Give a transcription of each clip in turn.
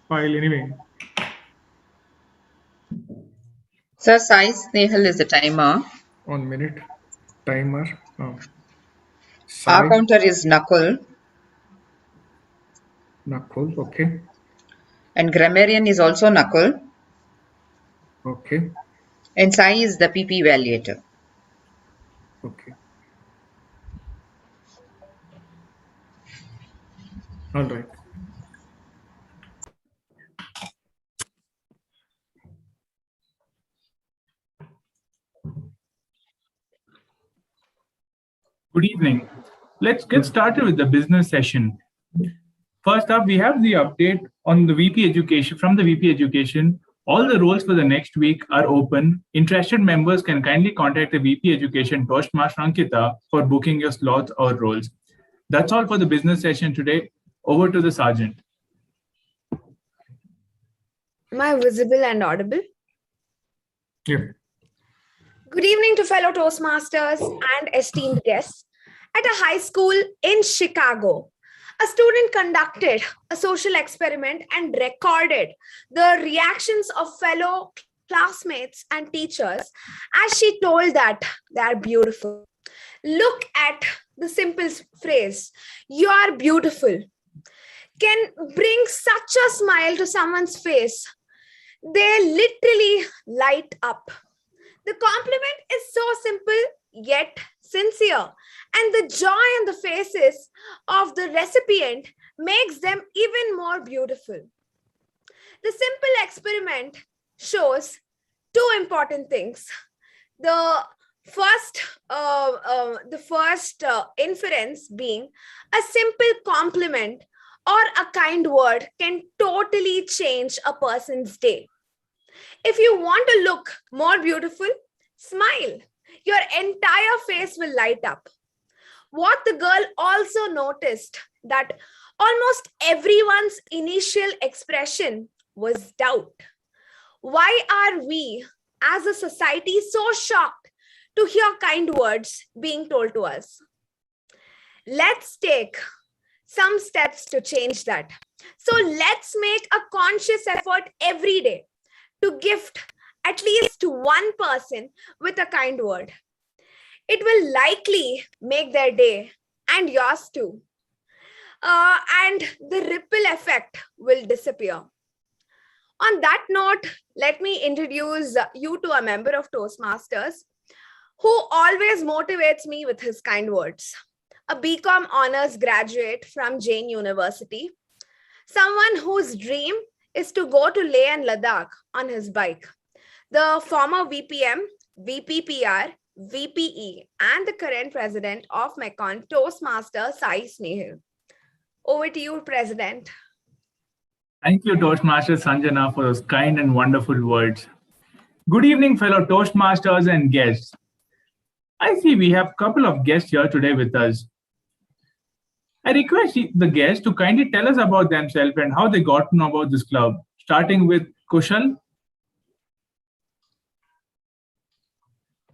file anyway. Sir, size Snehal is the timer. 1 minute. Timer. Our Size. counter is Nakul. Nakul. Okay. And grammarian is also Nakul. Okay. And Sai is the PP evaluator. Okay. All right. Good evening. Let's get started with the business session. First up, we have the update on the VP Education. From the VP Education, all the roles for the next week are open. Interested members can kindly contact the VP Education Toastmaster Ankita for booking your slots or roles. That's all for the business session today. Over to the sergeant. Am I visible and audible? Yeah. Good evening to fellow Toastmasters and esteemed guests. At a high school in Chicago, a student conducted a social experiment and recorded the reactions of fellow classmates and teachers as she told that they are beautiful. Look at the simple phrase, "You are beautiful," can bring such a smile to someone's face. They literally light up. The compliment is so simple yet sincere, and the joy on the faces of the recipient makes them even more beautiful. The simple experiment shows two important things. The first inference being a simple compliment or a kind word can totally change a person's day. If you want to look more beautiful, smile. Your entire face will light up. What the girl also noticed that almost everyone's initial expression was doubt. Why are we as a society so shocked to hear kind words being told to us? Let's take some steps to change that. So let's make a conscious effort every day to gift at least one person with a kind word. It will likely make their day and yours too. And the ripple effect will disappear. On that note, let me introduce you to a member of Toastmasters who always motivates me with his kind words. A BCom honors graduate from Jain University, someone whose dream is to go to Leh and Ladakh on his bike. The former VPM, VPPR, VPE, and the current president of Mekon, Toastmaster Sai Snehal. Over to you, President. Thank you, Toastmaster Sanjana, for those kind and wonderful words. Good evening, fellow Toastmasters and guests. I see we have a couple of guests here today with us. I request the guests to kindly tell us about themselves and how they got to know about this club, starting with Kushal.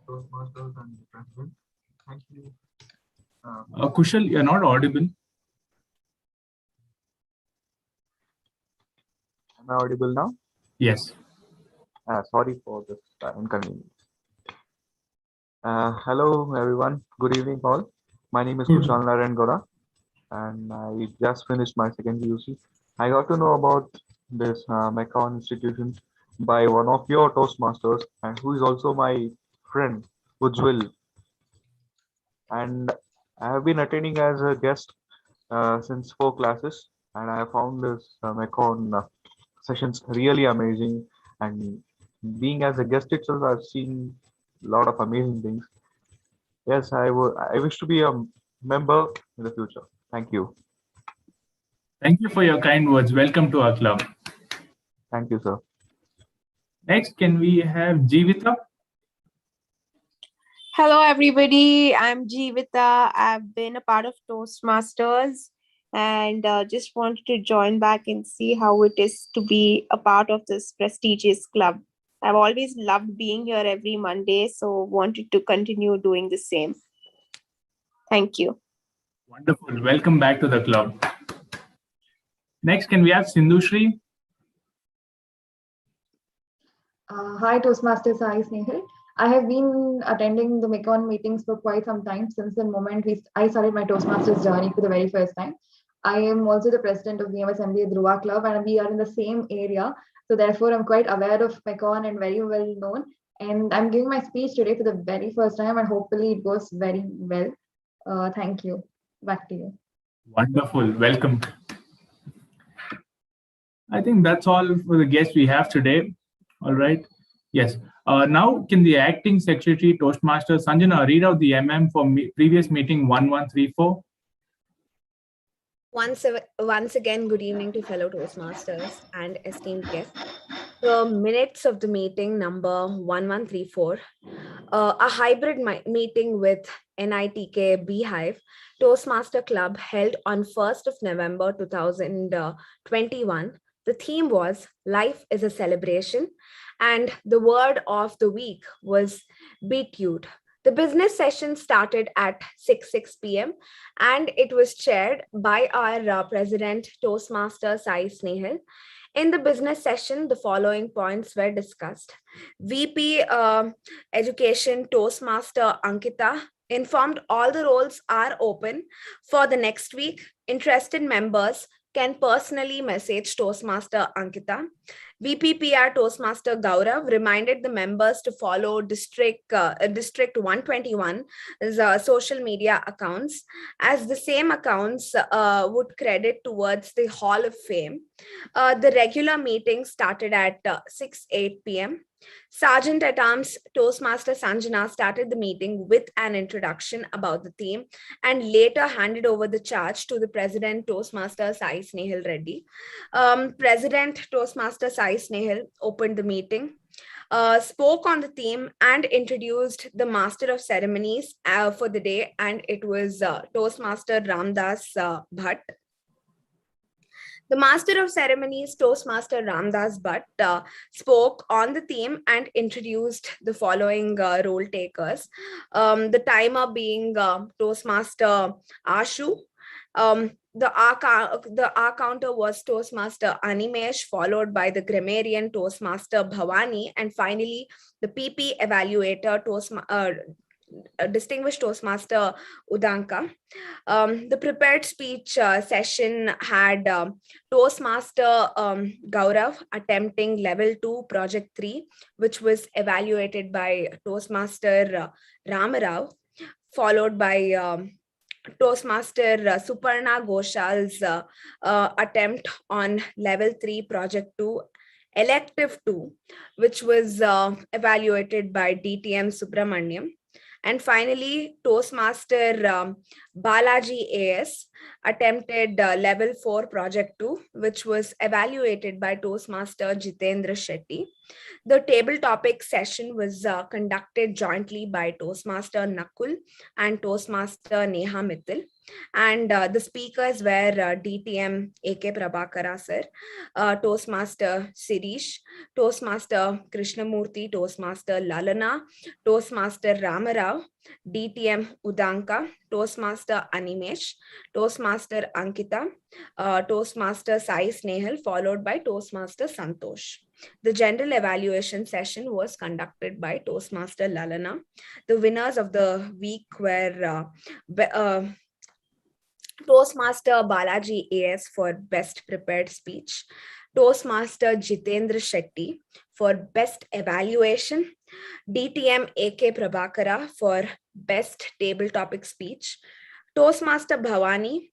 Toastmasters and President. Thank you. Kushal, you're not audible. Am I audible now? Yes. Sorry for this inconvenience. Hello, everyone. Good evening, all. My name is Kushal Narayan Gora, and I just finished my second PUC. I got to know about this Mekon institution by one of your Toastmasters, and who is also my friend, Ujjwal. And I have been attending as a guest since 4 classes, and I found this Mekon sessions really amazing. And being as a guest itself, I've seen a lot of amazing things. Yes, I wish to be a member in the future. Thank you. Thank you for your kind words. Welcome to our club. Thank you, sir. Next, can we have Jeevita? Hello, everybody. I'm Jeevita. I've been a part of Toastmasters and just wanted to join back and see how it is to be a part of this prestigious club. I've always loved being here every Monday, so wanted to continue doing the same. Thank you. Wonderful. Welcome back to the club. Next, can we have Sindhushri? Hi, Toastmasters. Hi, Snehal. I have been attending the Mekon meetings for quite some time since the moment I started my Toastmasters journey for the very first time. I am also the president of BMS MBA Dhruva Club, and we are in the same area. So, therefore, I'm quite aware of Mekon and very well known. And I'm giving my speech today for the very first time, and hopefully, it goes very well. Thank you. Back to you. Wonderful. Welcome. I think that's all for the guests we have today. All right. Yes. Now, can the acting secretary, Toastmaster Sanjana, read out the for previous meeting 1134? Once again, good evening to fellow Toastmasters and esteemed guests. The minutes of the meeting number 1134, a hybrid meeting with NITK Beehive Toastmaster Club held on 1st of November 2021. The theme was Life is a Celebration, and the word of the week was Beetude. The business session started at 6 p.m. and it was chaired by our president, Toastmaster Sai Snehal. In the business session, the following points were discussed. VP Education Toastmaster Ankita informed all the roles are open for the next week. Interested members can personally message Toastmaster Ankita. VPPR Toastmaster Gaurav reminded the members to follow District 121's social media accounts, as the same accounts would credit towards the Hall of Fame. The regular meeting started at 8 p.m. Sergeant at Arms Toastmaster Sanjana started the meeting with an introduction about the theme and later handed over the charge to the President Toastmaster Sai Snehal Reddy. President Toastmaster Sai Snehal opened the meeting, spoke on the theme and introduced the Master of Ceremonies for the day, and it was Toastmaster Ramdas Bhatt. The Master of Ceremonies, Toastmaster Ramdas Bhatt, spoke on the theme and introduced the following role takers. The timer being Toastmaster Ashu. The R counter was Toastmaster Animesh, followed by the grammarian Toastmaster Bhavani, and finally the PP evaluator distinguished Toastmaster Udanka. The prepared speech session had Toastmaster Gaurav attempting level 2 project 3, which was evaluated by Toastmaster Ramarao, followed by Toastmaster Suparna Goshal's attempt on level 3 project 2 elective 2, which was evaluated by DTM Subramaniam. And finally, Toastmaster Balaji AS attempted level 4 project 2, which was evaluated by Toastmaster Jitendra Shetty. The table topic session was conducted jointly by Toastmaster Nakul and Toastmaster Neha Mittal. And the speakers were DTM AK Prabhakara sir, Toastmaster Sirish, Toastmaster Krishnamurthy, Toastmaster Lalana, Toastmaster Ramarao, DTM Udanka, Toastmaster Animesh, Toastmaster Ankita, Toastmaster Sai Snehal, followed by Toastmaster Santosh. The general evaluation session was conducted by Toastmaster Lalana. The winners of the week were Toastmaster Balaji AS for Best Prepared Speech, Toastmaster Jitendra Shetty for Best Evaluation, DTM AK Prabhakara for Best Table Topic Speech, Toastmaster Bhavani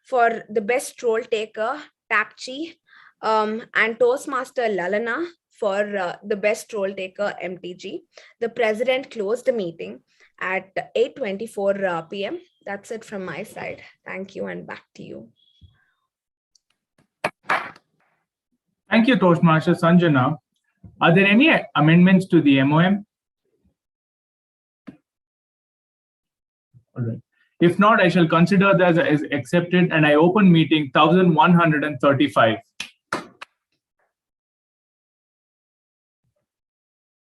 for the Best Role Taker, Tapchi, and Toastmaster Lalana for the Best Role Taker, MTG. The president closed the meeting at 8:24 p.m. That's it from my side. Thank you, and back to you. Thank you, Toastmaster Sanjana. Are there any amendments to the MOM? All right. If not, I shall consider that as accepted, and I open meeting 1135.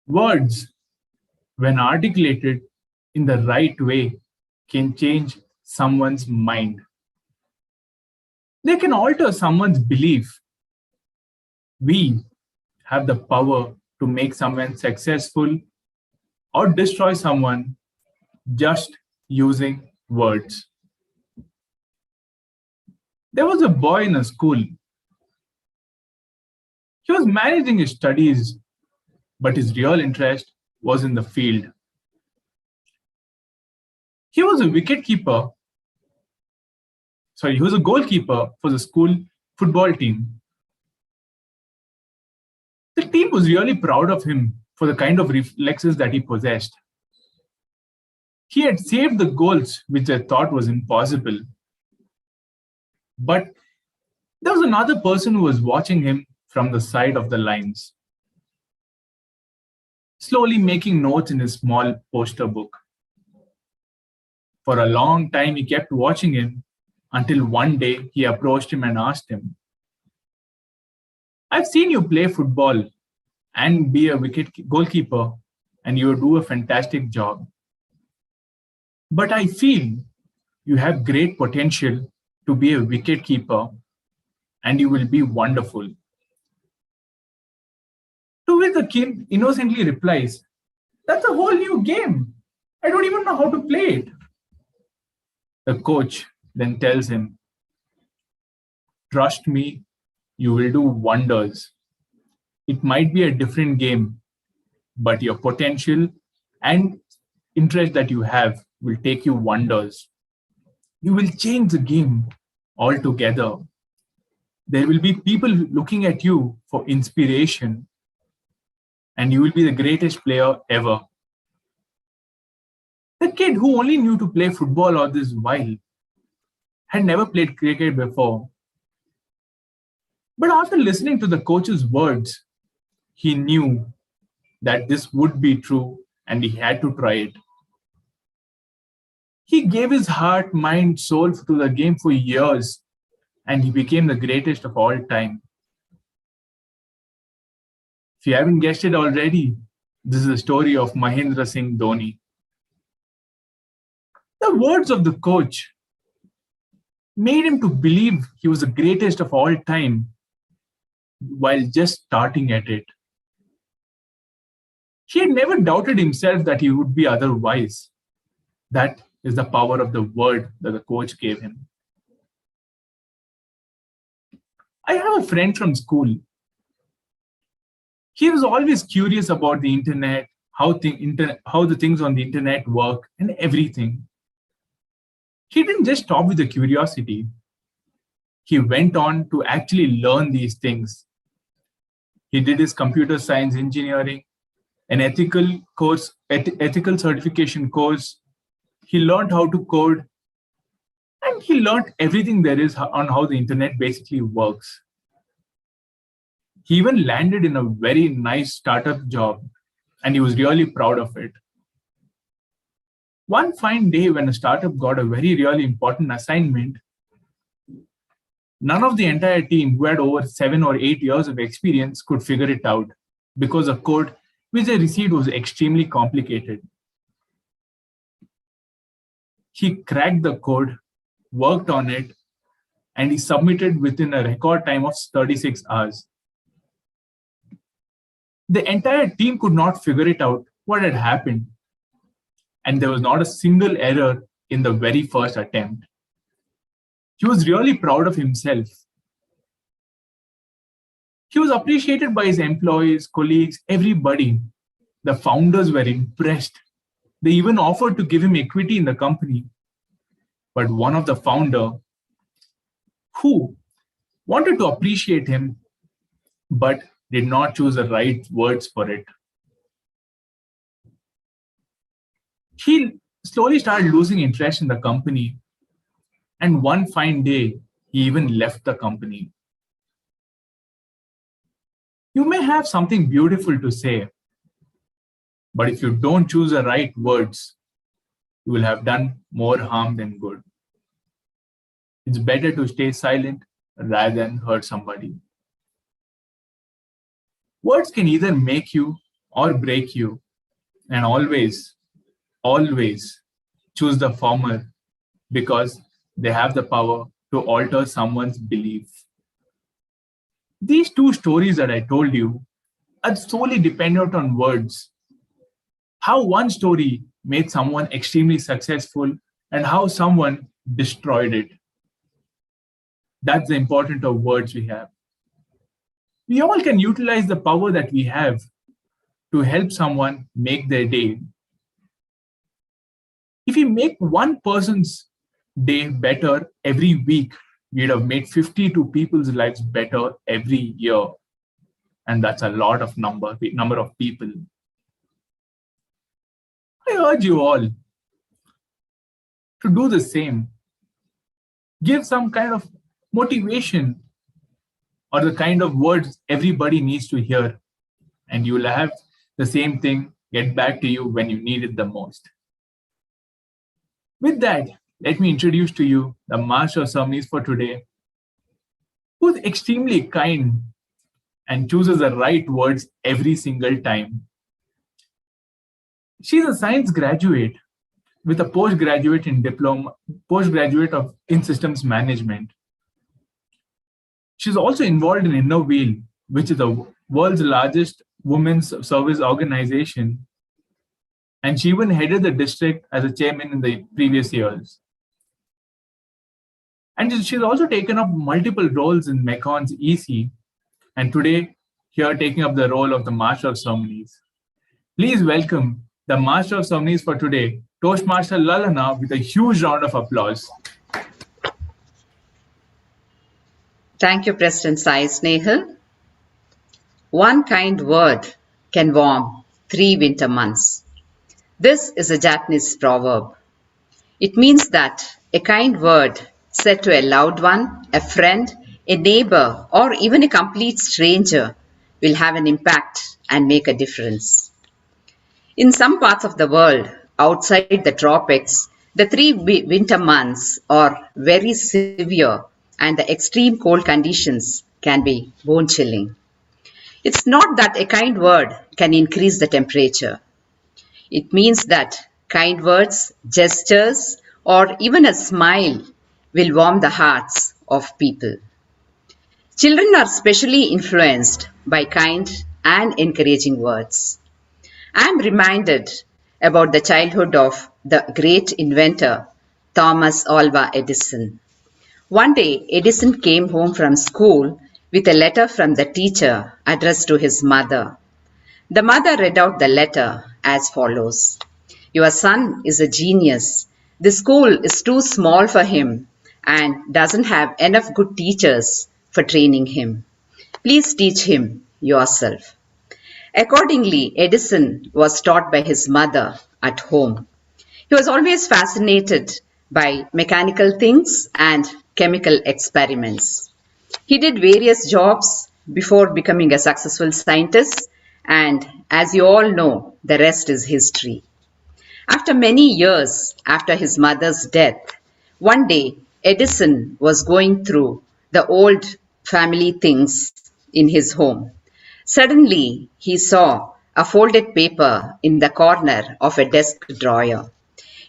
Words, when articulated in the right way, can change someone's mind. They can alter someone's belief. We have the power to make someone successful or destroy someone just using words. There was a boy in a school. He was managing his studies, but his real interest was in the field. He was a wicketkeeper. He was a goalkeeper for the school football team. The team was really proud of him for the kind of reflexes that he possessed. He had saved the goals which they thought was impossible. But there was another person who was watching him from the side of the lines, slowly making notes in his small poster book. For a long time, he kept watching him until one day he approached him and asked him, "I've seen you play football and be a goalkeeper, and you do a fantastic job. But I feel you have great potential to be a wicketkeeper, and you will be wonderful." To which the kid innocently replies, "That's a whole new game. I don't even know how to play it." The coach then tells him, "Trust me, you will do wonders. It might be a different game, but your potential and interest that you have will take you wonders. You will change the game altogether. There will be people looking at you for inspiration, and you will be the greatest player ever." The kid, who only knew to play football all this while, had never played cricket before. But after listening to the coach's words, he knew that this would be true and he had to try it. He gave his heart, mind, soul to the game for years, and he became the greatest of all time. If you haven't guessed it already, this is the story of Mahendra Singh Dhoni. The words of the coach made him to believe he was the greatest of all time while just starting at it. He had never doubted himself that he would be otherwise. That is the power of the word that the coach gave him. I have a friend from school. He was always curious about the internet, how the things on the internet work, and everything. He didn't just stop with the curiosity. He went on to actually learn these things. He did his computer science engineering, an ethical course, ethical certification course. He learned how to code, and he learned everything there is on how the internet basically works. He even landed in a very nice startup job, and he was really proud of it. One fine day, when a startup got a really important assignment, none of the entire team, who had over 7 or 8 years of experience, could figure it out because the code which they received was extremely complicated. He cracked the code, worked on it, and he submitted within a record time of 36 hours. The entire team could not figure it out what had happened, and there was not a single error in the very first attempt. He was really proud of himself. He was appreciated by his employees, colleagues, everybody. The founders were impressed. They even offered to give him equity in the company. But one of the founder, who wanted to appreciate him, but did not choose the right words for it. He slowly started losing interest in the company, and one fine day, he even left the company. You may have something beautiful to say, but if you don't choose the right words, you will have done more harm than good. It's better to stay silent rather than hurt somebody. Words can either make you or break you, and always choose the former, because they have the power to alter someone's belief. These two stories that I told you are solely dependent on words. How one story made someone extremely successful and how someone destroyed it. That's the importance of words we have. We all can utilize the power that we have to help someone make their day. If we make one person's day better every week, we'd have made 52 people's lives better every year. And that's a lot of number of people. I urge you all to do the same. Give some kind of motivation or the kind of words everybody needs to hear, and you will have the same thing get back to you when you need it the most. With that, let me introduce to you the master of ceremonies for today, who's extremely kind and chooses the right words every single time. She's a science graduate with a postgraduate in systems management. She's also involved in InnoWheel, which is the world's largest women's service organization, and she even headed the district as a chairman in the previous years. And she's also taken up multiple roles in Mecon's EC, and today here taking up the role of the Master of Ceremonies. Please welcome the Master of Ceremonies for today, Toastmaster Lalana, with a huge round of applause. Thank you, President Sai Snehal. One kind word can warm 3 winter months. This is a Japanese proverb. It means that a kind word said to a loved one, a friend, a neighbor, or even a complete stranger will have an impact and make a difference. In some parts of the world, outside the tropics, the 3 winter months are very severe and the extreme cold conditions can be bone-chilling. It's not that a kind word can increase the temperature. It means that kind words, gestures, or even a smile will warm the hearts of people. Children are specially influenced by kind and encouraging words. I am reminded about the childhood of the great inventor Thomas Alva Edison. One day, Edison came home from school with a letter from the teacher addressed to his mother. The mother read out the letter as follows. Your son is a genius. The school is too small for him and doesn't have enough good teachers for training him. Please teach him yourself. Accordingly, Edison was taught by his mother at home. He was always fascinated by mechanical things and chemical experiments. He did various jobs before becoming a successful scientist, and as you all know, the rest is history. After many years after his mother's death, one day Edison was going through the old family things in his home. Suddenly, he saw a folded paper in the corner of a desk drawer.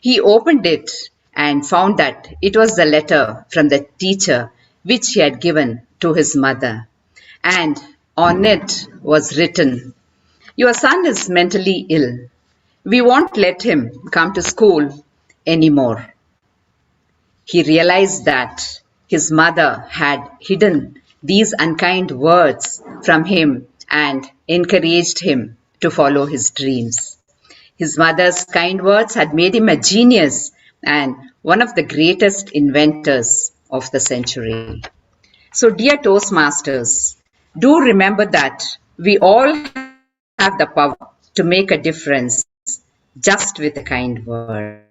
He opened it and found that it was the letter from the teacher which he had given to his mother. And on it was written, your son is mentally ill. We won't let him come to school anymore. He realized that his mother had hidden these unkind words from him and encouraged him to follow his dreams. His mother's kind words had made him a genius and one of the greatest inventors of the century. So, dear Toastmasters, do remember that we all have the power to make a difference just with a kind word.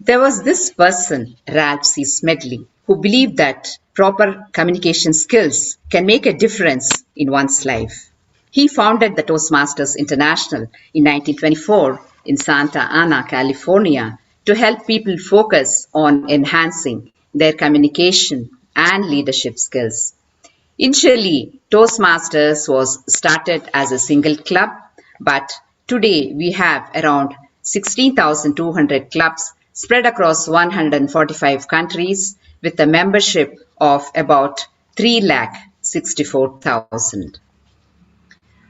There was this person, Ralph C. Smedley, who believed that proper communication skills can make a difference in one's life. He founded the Toastmasters International in 1924 in Santa Ana, California, to help people focus on enhancing their communication and leadership skills. Initially, Toastmasters was started as a single club, but today we have around 16,200 clubs spread across 145 countries with a membership of about 3 lakh 64,000.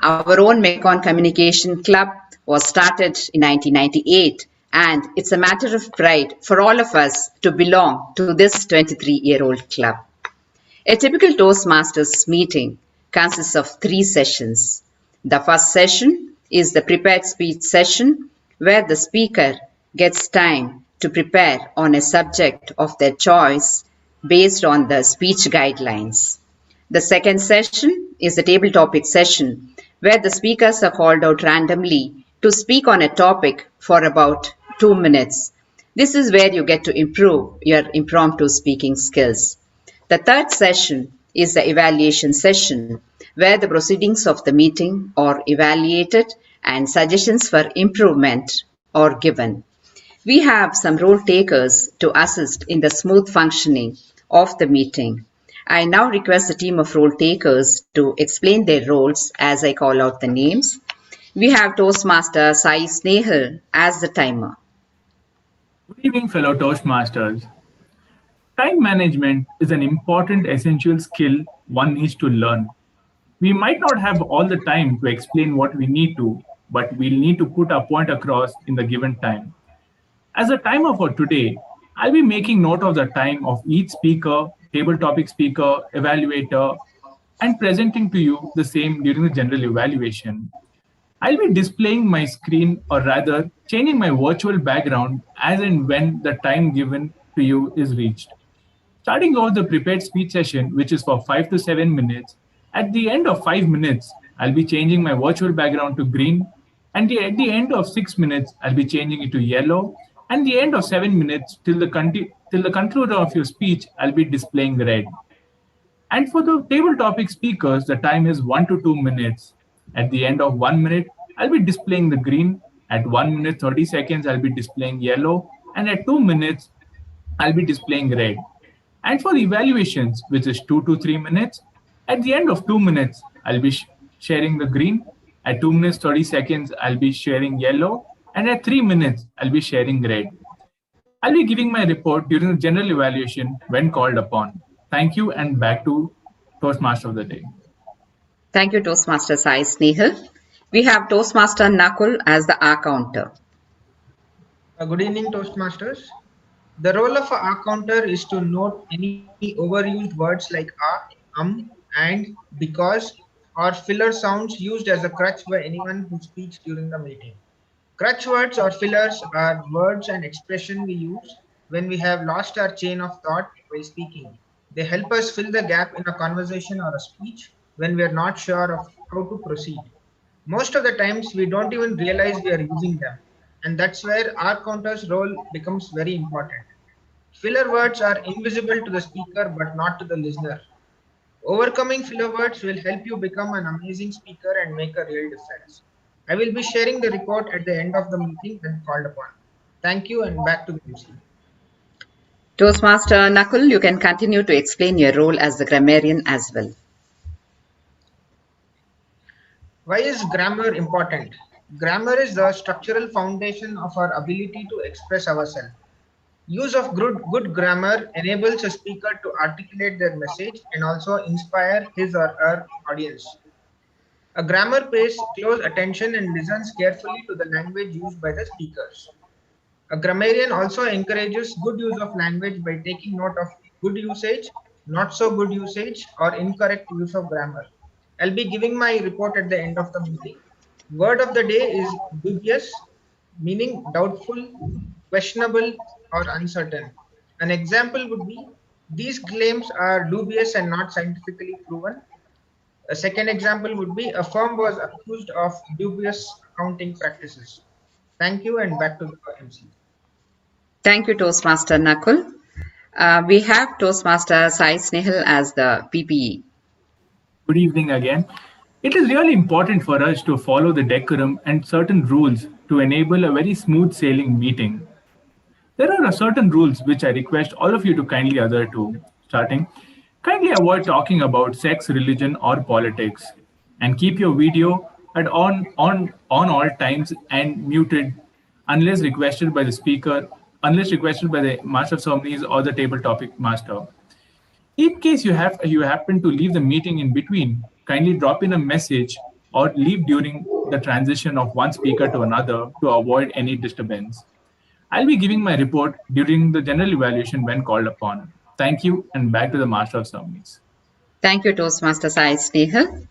Our own Mekon Communication Club was started in 1998, and it's a matter of pride for all of us to belong to this 23-year-old club. A typical Toastmasters meeting consists of 3 sessions. The first session is the prepared speech session, where the speaker gets time to prepare on a subject of their choice based on the speech guidelines. The second session is the table topic session, where the speakers are called out randomly to speak on a topic for about 2 minutes. This is where you get to improve your impromptu speaking skills. The third session is the evaluation session, where the proceedings of the meeting are evaluated and suggestions for improvement are given. We have some role takers to assist in the smooth functioning of the meeting. I now request the team of role takers to explain their roles as I call out the names. We have Toastmaster Sai Snehal as the timer. Good evening, fellow Toastmasters. Time management is an important essential skill one needs to learn. We might not have all the time to explain what we need to, but we'll need to put our point across in the given time. As a timer for today, I'll be making note of the time of each speaker, table topic speaker, evaluator, and presenting to you the same during the general evaluation. I'll be displaying my screen, or rather, changing my virtual background as and when the time given to you is reached. Starting off the prepared speech session, which is for 5 to 7 minutes, at the end of 5 minutes, I'll be changing my virtual background to green, and at the end of 6 minutes, I'll be changing it to yellow, and the end of 7 minutes, till the conclusion of your speech, I'll be displaying red. And for the table topic speakers, the time is 1 to 2 minutes. At the end of 1 minute, I'll be displaying the green. At 1 minute 30 seconds, I'll be displaying yellow. And at 2 minutes, I'll be displaying red. And for evaluations, which is 2 to 3 minutes, at the end of 2 minutes, I'll be sharing the green. At 2 minutes 30 seconds, I'll be sharing yellow. And at 3 minutes, I'll be sharing red. I'll be giving my report during the general evaluation when called upon. Thank you, and back to Toastmaster of the day. Thank you, Toastmaster Sai Snehal. We have Toastmaster Nakul as the R counter. Good evening, Toastmasters. The role of a R counter is to note any overused words like and, because, or filler sounds used as a crutch by anyone who speaks during the meeting. Crutch words or fillers are words and expression we use when we have lost our chain of thought while speaking. They help us fill the gap in a conversation or a speech when we are not sure of how to proceed. Most of the times we don't even realize we are using them, and that's where R counter's role becomes very important. Filler words are invisible to the speaker but not to the listener. Overcoming filler words will help you become an amazing speaker and make a real difference. I will be sharing the report at the end of the meeting when called upon. Thank you, and back to the MC. Toastmaster Nakul, you can continue to explain your role as the grammarian as well. Why is grammar important? Grammar is the structural foundation of our ability to express ourselves. Use of good grammar enables a speaker to articulate their message and also inspire his or her audience. A grammar pays close attention and listens carefully to the language used by the speakers. A grammarian also encourages good use of language by taking note of good usage, not so good usage, or incorrect use of grammar. I'll be giving my report at the end of the meeting. Word of the day is dubious, meaning doubtful, questionable, or uncertain. An example would be, these claims are dubious and not scientifically proven. A second example would be, a firm was accused of dubious accounting practices. Thank you, and back to the MC. Thank you, Toastmaster Nakul. We have Toastmaster Sai Snehal as the PPE. Good evening again. It is really important for us to follow the decorum and certain rules to enable a very smooth sailing meeting. There are certain rules which I request all of you to kindly adhere to. Starting, kindly avoid talking about sex, religion, or politics, and keep your video on all times and muted unless requested by the speaker, unless requested by the master of ceremonies or the table topic master. In case you happen to leave the meeting in between, kindly drop in a message or leave during the transition of one speaker to another to avoid any disturbance. I'll be giving my report during the general evaluation when called upon. Thank you, and back to the Master of Ceremonies. Thank you, Toastmasters I, Snehal.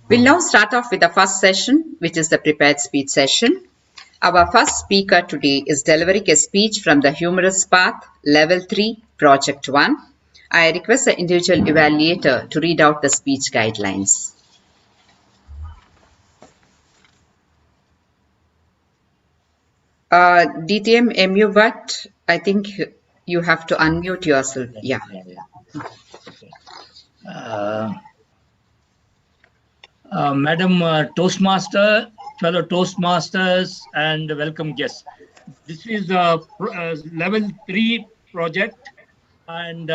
We'll now start off with the first session, which is the prepared speech session. Our first speaker today is delivering a speech from the Humorous Path, Level 3, Project 1. I request the individual evaluator to read out the speech guidelines. DTM MU, but I think you have to unmute yourself. Yeah. Okay. Madam Toastmaster, fellow Toastmasters, and welcome guests. This is level 3 project and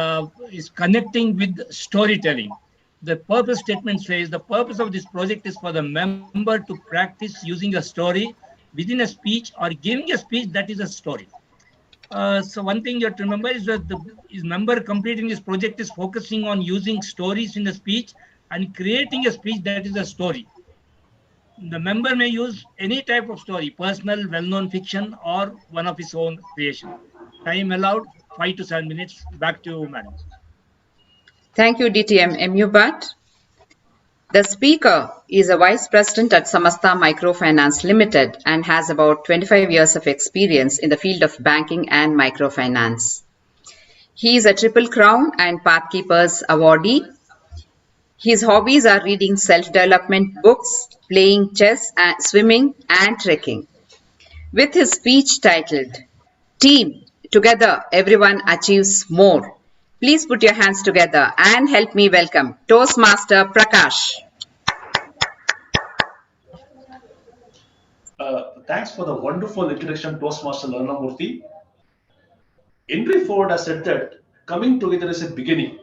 is connecting with storytelling. The purpose statement says the purpose of this project is for the member to practice using a story within a speech or giving a speech that is a story. So one thing you have to remember is that the member completing this project is focusing on using stories in the speech and creating a speech that is a story. The member may use any type of story, personal, well-known fiction, or one of his own creation. Time allowed 5 to 7 minutes. Back to you, madam. Thank you, DTM MU, but the speaker is a vice president at Samastha Microfinance Limited and has about 25 years of experience in the field of banking and microfinance. He is a Triple Crown and Pathkeepers awardee. His hobbies are reading self-development books, playing chess, and swimming, and trekking. With his speech titled, Team, Together Everyone Achieves More. Please put your hands together and help me welcome Toastmaster Prakash. Thanks for the wonderful introduction, Toastmaster Laranamurthy. Henry Ford has said that coming together is a beginning,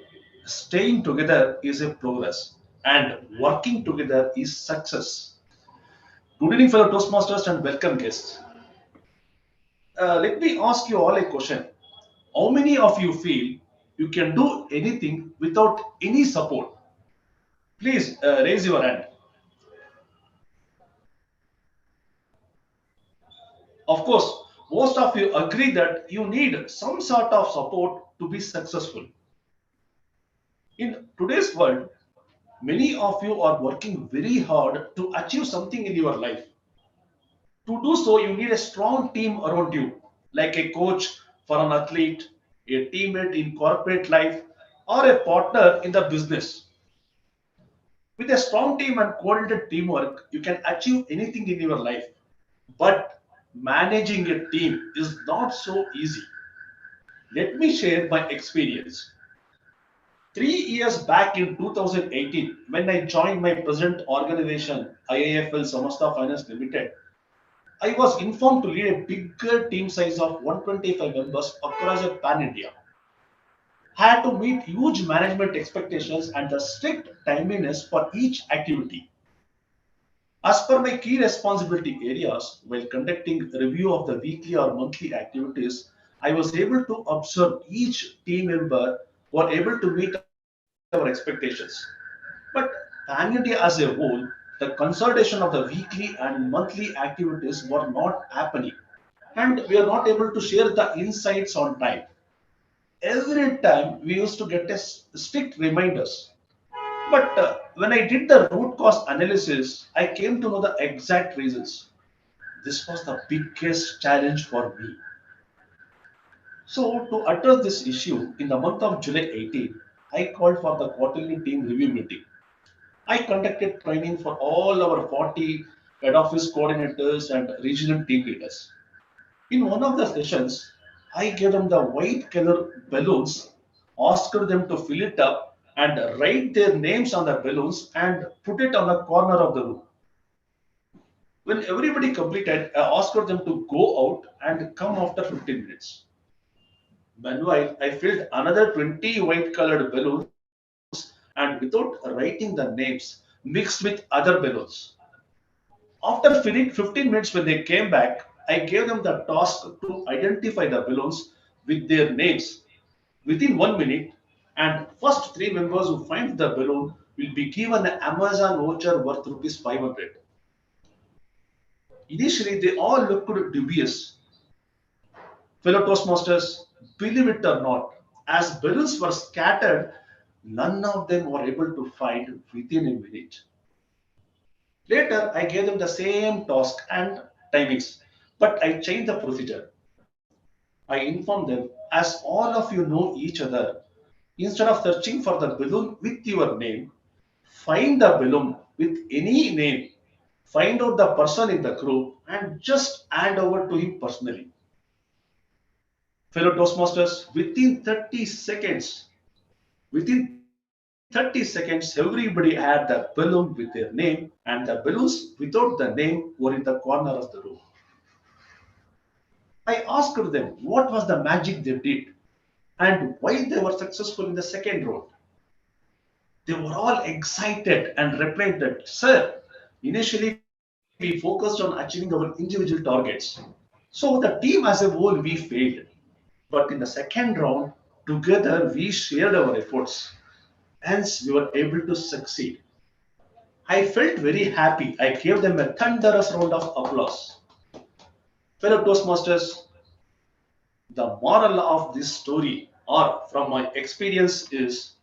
staying together is a progress, and working together is success. Good evening, fellow Toastmasters, and welcome guests. Let me ask you all a question. How many of you feel you can do anything without any support? Please raise your hand. Of course, most of you agree that you need some sort of support to be successful. In today's world, many of you are working very hard to achieve something in your life. To do so, you need a strong team around you, like a coach for an athlete, a teammate in corporate life, or a partner in the business. With a strong team and coordinated teamwork, you can achieve anything in your life. But managing a team is not so easy. Let me share my experience. 3 years back in 2018, when I joined my present organization, IIFL Samastha Finance Limited, I was informed to lead a bigger team size of 125 members across a pan India. I had to meet huge management expectations and the strict timeliness for each activity. As per my key responsibility areas, while conducting a review of the weekly or monthly activities, I was able to observe each team member were able to meet our expectations. But Pan India as a whole, the consolidation of the weekly and monthly activities were not happening, and we are not able to share the insights on time. Every time we used to get a strict reminders. But when I did the root cause analysis, I came to know the exact reasons. This was the biggest challenge for me. So, to address this issue, in the month of July 18, I called for the quarterly team review meeting. I conducted training for all our 40 head office coordinators and regional team leaders. In one of the sessions, I gave them the white color balloons, asked them to fill it up and write their names on the balloons and put it on the corner of the room. When everybody completed, I asked them to go out and come after 15 minutes. Meanwhile, I filled another 20 white colored balloons and without writing the names, mixed with other balloons. After 15 minutes, when they came back, I gave them the task to identify the balloons with their names. Within 1 minute, And first three members who find the balloon will be given an Amazon voucher worth rupees 500. Initially, they all looked dubious. Fellow Toastmasters, believe it or not, as balloons were scattered, none of them were able to find within a minute. Later, I gave them the same task and timings, but I changed the procedure. I informed them, as all of you know each other, instead of searching for the balloon with your name, find the balloon with any name, find out the person in the group, and just hand over to him personally. Fellow Toastmasters, within 30 seconds, everybody had the balloon with their name, and the balloons without the name were in the corner of the room. I asked them what was the magic they did and why they were successful in the second round. They were all excited and replied that, Sir, initially we focused on achieving our individual targets. So the team as a whole, we failed. But in the second round, together we shared our efforts. Hence, we were able to succeed. I felt very happy. I gave them a thunderous round of applause. Fellow Toastmasters, the moral of this story, or from my experience, is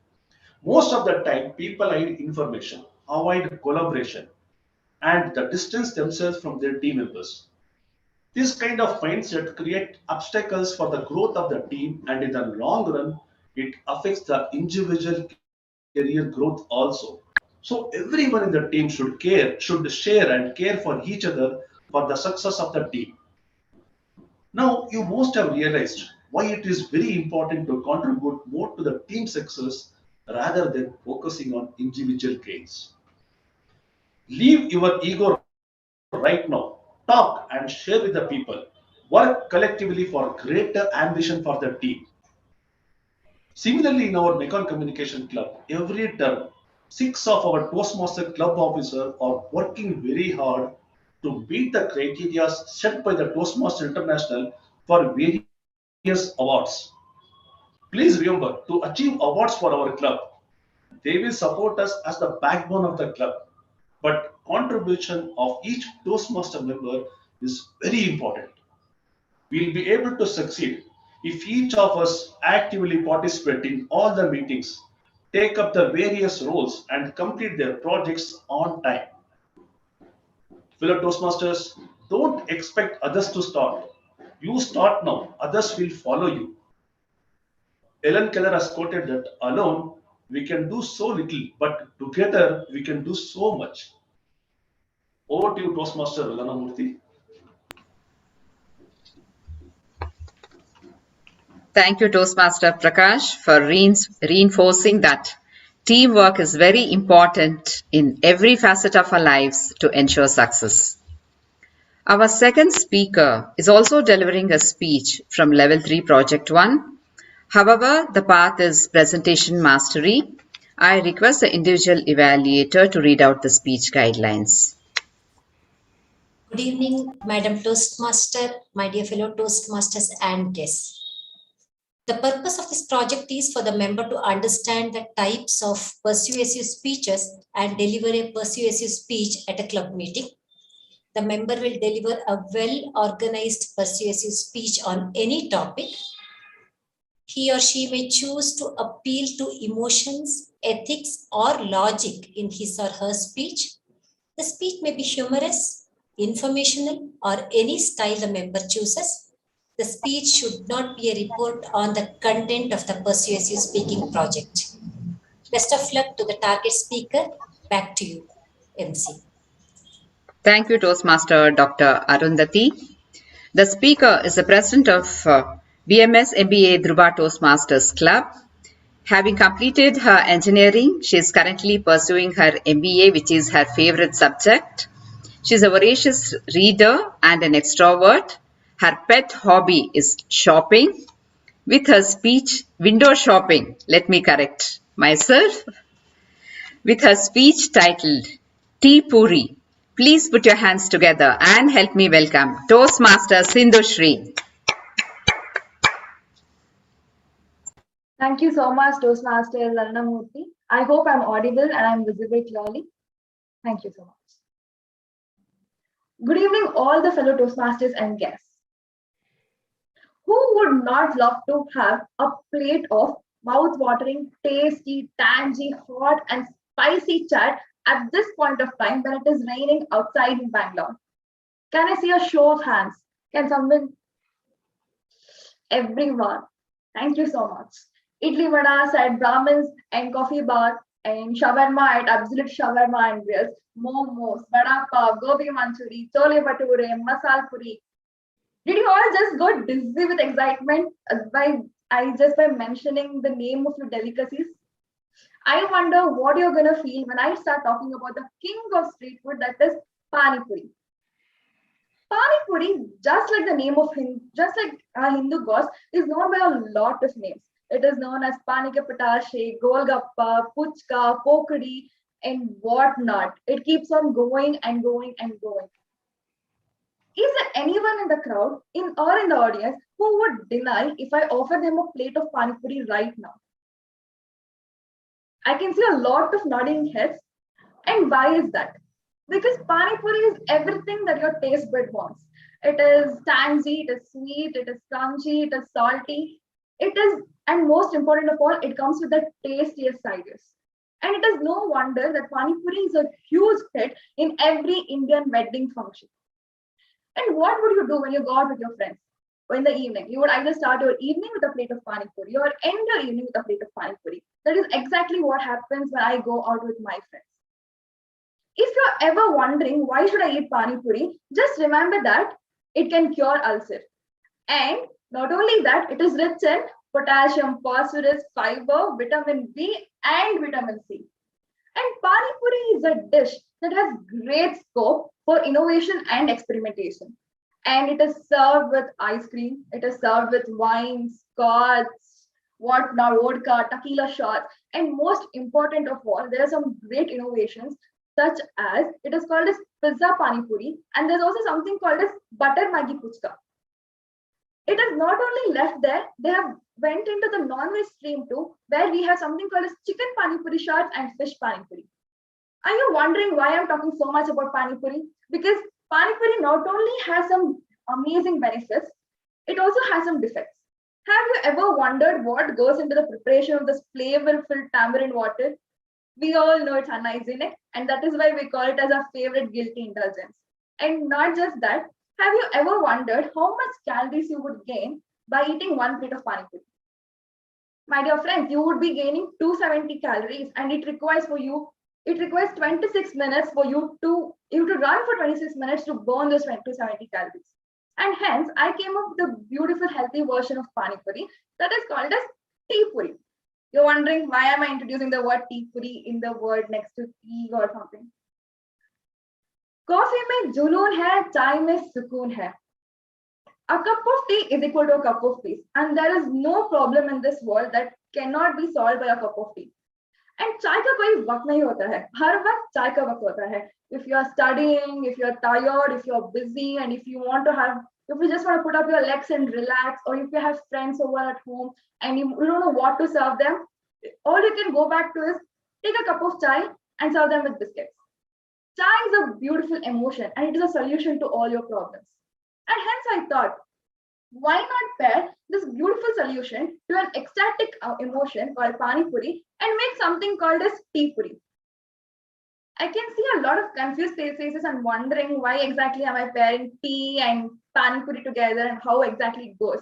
most of the time people hide information, avoid collaboration, and the distance themselves from their team members. This kind of mindset creates obstacles for the growth of the team, and in the long run, it affects the individual career growth also. So everyone in the team should share and care for each other for the success of the team. Now you must have realized why it is very important to contribute more to the team success rather than focusing on individual gains. Leave your ego right now. Talk and share with the people. Work collectively for greater ambition for the team. Similarly, in our Mekon Communication Club, every term, six of our Toastmaster Club officers are working very hard to meet the criteria set by the Toastmaster International for various awards. Please remember to achieve awards for our club. They will support us as the backbone of the club. But contribution of each Toastmaster member is very important. We'll be able to succeed if each of us actively participate in all the meetings, take up the various roles, and complete their projects on time. Fellow Toastmasters, don't expect others to start. You start now, others will follow you. Ellen Keller has quoted that alone we can do so little, but together we can do so much. Over to you, Toastmaster Velanamurthy. Thank you, Toastmaster Prakash, for reinforcing that teamwork is very important in every facet of our lives to ensure success. Our second speaker is also delivering a speech from Level 3 Project 1. However, the path is presentation mastery. I request the individual evaluator to read out the speech guidelines. Good evening, Madam Toastmaster, my dear fellow Toastmasters and guests. The purpose of this project is for the member to understand the types of persuasive speeches and deliver a persuasive speech at a club meeting. The member will deliver a well-organized persuasive speech on any topic. He or she may choose to appeal to emotions, ethics, or logic in his or her speech. The speech may be humorous, informational, or any style the member chooses. The speech should not be a report on the content of the persuasive speaking project. Best of luck to the target speaker. Back to you, MC. Thank you, Toastmaster Dr. Arundhati. The speaker is the president of BMS MBA Dhruva Toastmasters Club. Having completed her engineering, she is currently pursuing her MBA, which is her favorite subject. She is a voracious reader and an extrovert. Her pet hobby is shopping. With her speech, window shopping, let me correct myself. With her speech titled Tea Puri, please put your hands together and help me welcome Toastmaster Sindhu Shri. Thank you so much, Toastmaster Laranamurthy. I hope I'm audible and I'm visible clearly. Thank you so much. Good evening, all the fellow Toastmasters and guests. Who would not love to have a plate of mouth-watering, tasty, tangy, hot, and spicy chat at this point of time when it is raining outside in Bangalore? Can I see a show of hands? Can someone? Everyone. Thank you so much. Idli vadas at Brahmins and coffee bar and shawarma at Absolute Shawarma and Grills, momos, vada pav, gobi manchuri, chole bhature, masal puri. Did you all just go dizzy with excitement by mentioning the name of your delicacies? I wonder what you're gonna feel when I start talking about the king of street food, that is pani puri. Pani puri, just like the name of just like our Hindu gods, is known by a lot of names. It is known as panike patashe, golgappa, puchka, pokadi, and whatnot. It keeps on going and going and going. Is there anyone in the crowd or in the audience who would deny if I offer them a plate of pani puri right now? I can see a lot of nodding heads. And why is that? Because pani puri is everything that your taste bud wants. It is tangy, it is sweet, it is crunchy, it is salty. It is, and most important of all, it comes with the tastiest side dish. And it is no wonder that pani puri is a huge hit in every Indian wedding function. And what would you do when you go out with your friends? Or in the evening, you would either start your evening with a plate of pani puri or end your evening with a plate of pani puri. That is exactly what happens when I go out with my friends. If you're ever wondering why should I eat pani puri, just remember that it can cure ulcer. And not only that, it is rich in potassium, phosphorus, fiber, vitamin B, and vitamin C. And pani puri is a dish that has great scope for innovation and experimentation. And it is served with ice cream, it is served with wine, scotch, whatnot, vodka, tequila shots, and most important of all, there are some great innovations such as it is called as pizza pani puri, and there's also something called as butter Maggi puchka. It is not only left there, they have went into the non-veg stream too, where we have something called as chicken pani puri shots and fish pani puri. Are you wondering why I'm talking so much about pani puri? Because pani puri not only has some amazing benefits, it also has some defects. Have you ever wondered what goes into the preparation of this flavor-filled tamarind water? We all know it's unhygienic, and that is why we call it as our favorite guilty indulgence. And not just that, have you ever wondered how much calories you would gain by eating one plate of pani puri? My dear friends, you would be gaining 270 calories, and it requires 26 minutes for you to run for 26 minutes to burn those 270 calories. And hence, I came up with a beautiful healthy version of pani puri that is called as tea puri. You're wondering why am I introducing the word tea puri in the word next to tea or something? Coffee mein junoon hai, chai mein sukoon hai. A cup of tea is equal to a cup of peace, and there is no problem in this world that cannot be solved by a cup of tea. And चाय का कोई वक्त नहीं होता है, हर वक्त चाय का वक्त होता है. If you are studying, if you are tired, if you are busy, and if you just want to put up your legs and relax, or if you have friends over at home and you don't know what to serve them, all you can go back to is take a cup of chai and serve them with biscuits. Chai is a beautiful emotion and it is a solution to all your problems. And hence I thought, why not pair this beautiful solution to an ecstatic emotion called pani puri and make something called as tea puri? I can see a lot of confused faces and wondering why exactly am I pairing tea and pani puri together and how exactly it goes.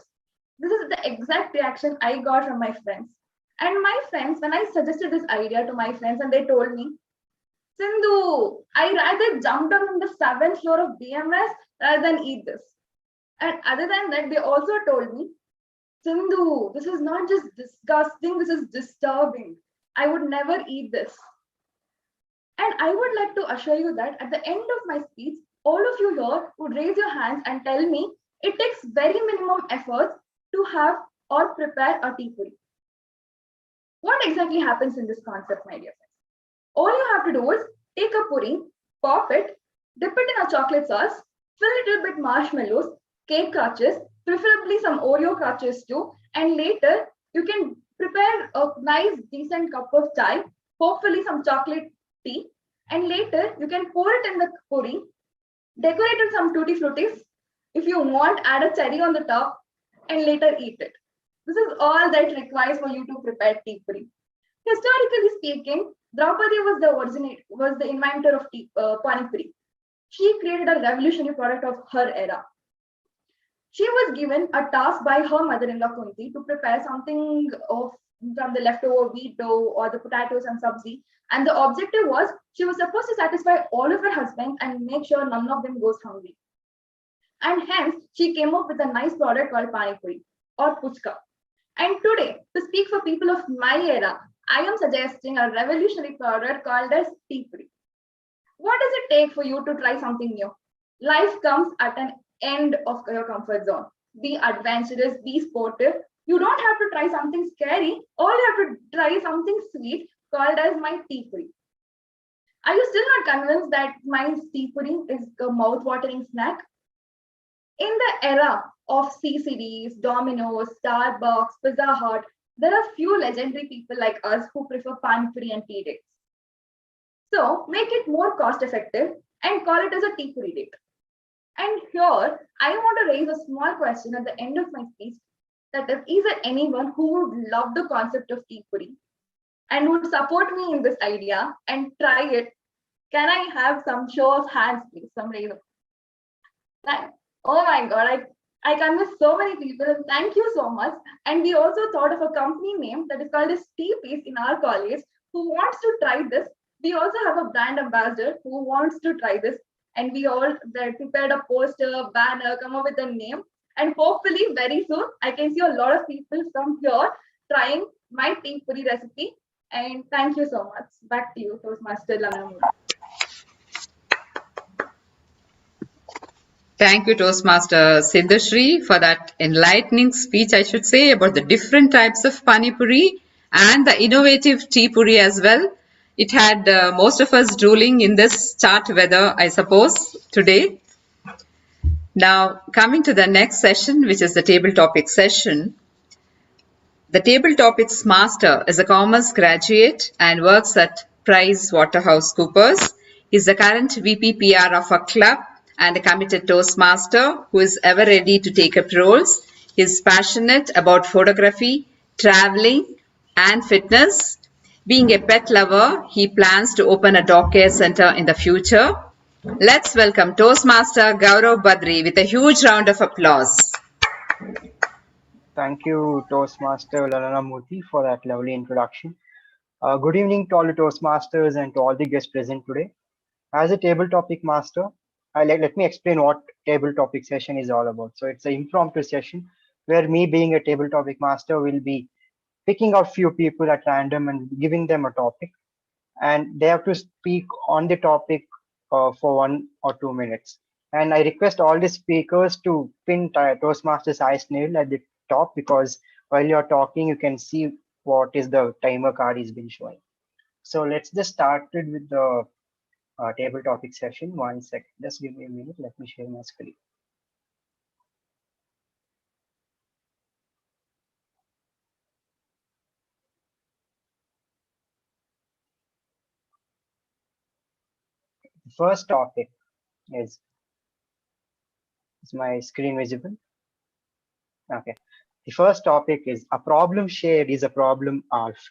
This is the exact reaction I got from my friends. And my friends, when I suggested this idea to my friends and they told me, Sindhu, I rather jump down from the 7th floor of BMS rather than eat this. And other than that, they also told me, Sindhu, this is not just disgusting, this is disturbing. I would never eat this. And I would like to assure you that at the end of my speech, all of you here would raise your hands and tell me it takes very minimum effort to have or prepare a tea puri. What exactly happens in this concept, my dear friends? All you have to do is take a puri, pop it, dip it in a chocolate sauce, fill it with a bit marshmallows, cake crutches, preferably some Oreo crutches too, and later you can Prepare a nice, decent cup of chai, hopefully some chocolate tea, and later you can pour it in the puri, decorate with some tutti fruttis. If you want, add a cherry on the top, and later eat it. This is all that requires for you to prepare tea puri. Historically speaking, Draupadi was the inventor of pani puri. She created a revolutionary product of her era. She was given a task by her mother-in-law Kunti to prepare something from the leftover wheat dough or the potatoes and sabzi. And the objective was she was supposed to satisfy all of her husbands and make sure none of them goes hungry. And hence, she came up with a nice product called pani puri or puchka. And today, to speak for people of my era, I am suggesting a revolutionary product called as tea puri. What does it take for you to try something new? Life comes at an end of your comfort zone. Be adventurous, be sportive. You don't have to try something scary. All you have to try is something sweet called as my tea puri. Are you still not convinced that my tea puri is a mouth-watering snack? In the era of CCDs, Domino's, Starbucks, Pizza Hut, there are few legendary people like us who prefer pani puri and tea dates. So make it more cost effective and call it as a tea puri date. And here, I want to raise a small question at the end of my speech that is there anyone who would love the concept of tea puri and would support me in this idea and try it? Can I have some show of hands, please? Some raise of. Oh my God, I convinced so many people. Thank you so much. And we also thought of a company name that is called as Tea Piece in our college who wants to try this. We also have a brand ambassador who wants to try this. And we all prepared a poster, banner, come up with a name. And hopefully very soon, I can see a lot of people from here trying my tea puri recipe. And thank you so much. Back to you, Toastmaster Lanamu. Thank you, Toastmaster Siddhashri, for that enlightening speech, I should say, about the different types of pani puri and the innovative tea puri as well. It had most of us drooling in this chart weather, I suppose, today. Now, coming to the next session, which is the table topic session. The table topics master is a commerce graduate and works at PricewaterhouseCoopers. He is the current VP PR of a club and a committed Toastmaster who is ever ready to take up roles. He is passionate about photography, traveling, and fitness. Being a pet lover, he plans to open a dog care center in the future. Let's welcome Toastmaster Gaurav Badri with a huge round of applause. Thank you, Toastmaster Lalana Murthy, for that lovely introduction. Good evening to all the Toastmasters and to all the guests present today. As a table topic master, let me explain what table topic session is all about. So it's an impromptu session where me being a table topic master will be picking out few people at random and giving them a topic. And they have to speak on the topic for 1 or 2 minutes. And I request all the speakers to pin Toastmasters ice nail at the top, because while you're talking, you can see what is the timer card is been showing. So let's just start with the table topic session. 1 second, just give me a minute. Let me share my screen. The first topic is my screen visible? Okay. The first topic is a problem shared is a problem halved.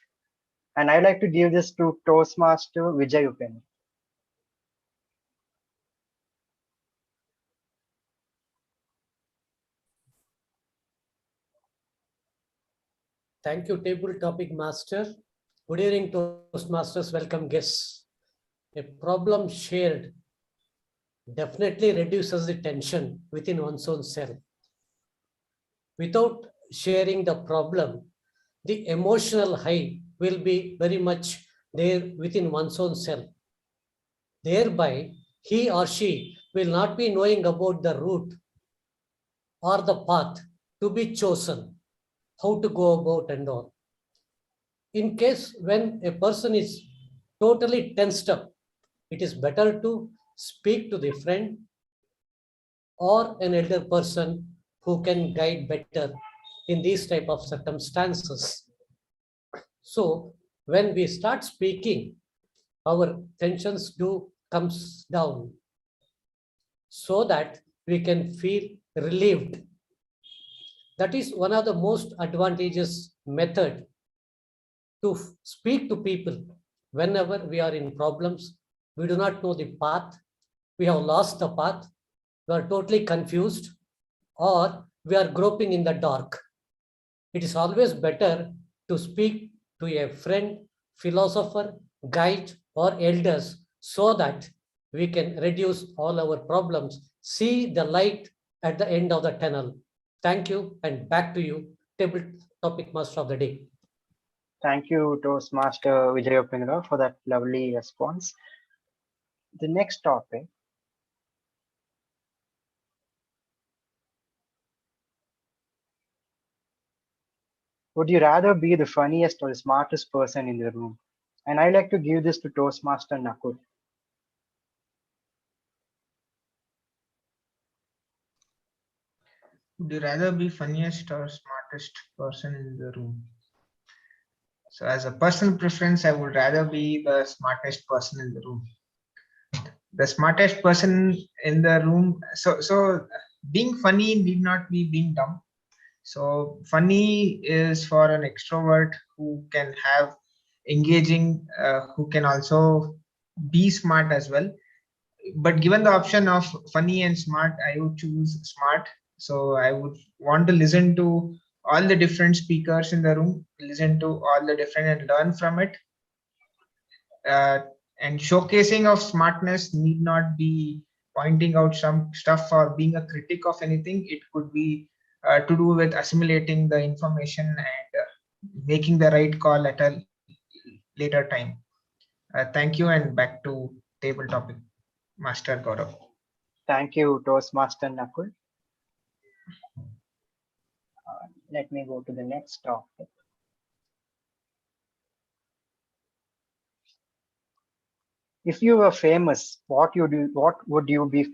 And I'd like to give this to Toastmaster Vijay Upen. Thank you, table topic master. Good evening, Toastmasters. Welcome guests. A problem shared definitely reduces the tension within one's own self. Without sharing the problem, the emotional high will be very much there within one's own self. Thereby, he or she will not be knowing about the route or the path to be chosen, how to go about and all. In case when a person is totally tensed up, it is better to speak to the friend or an elder person who can guide better in these type of circumstances. So when we start speaking, our tensions comes down so that we can feel relieved. That is one of the most advantageous method to speak to people whenever we are in problems. We do not know the path. We have lost the path. We are totally confused, or we are groping in the dark. It is always better to speak to a friend, philosopher, guide, or elders so that we can reduce all our problems, see the light at the end of the tunnel. Thank you, and back to you, table topic master of the day. Thank you, Toastmaster Vijay Opingra, for that lovely response. The next topic. Would you rather be the funniest or the smartest person in the room? And I like to give this to Toastmaster Nakul. Would you rather be funniest or smartest person in the room? So as a personal preference, I would rather be the smartest person in the room. The smartest person in the room. So being funny need not be being dumb. So funny is for an extrovert who can have engaging, who can also be smart as well. But given the option of funny and smart, I would choose smart. So I would want to listen to all the different speakers in the room, listen to all the different and learn from it. And showcasing of smartness need not be pointing out some stuff or being a critic of anything. It could be to do with assimilating the information and making the right call at a later time. Thank you, and back to table topic, Master Gaurav. Thank you, Toastmaster Nakul. Let me go to the next topic. If you were famous, what would you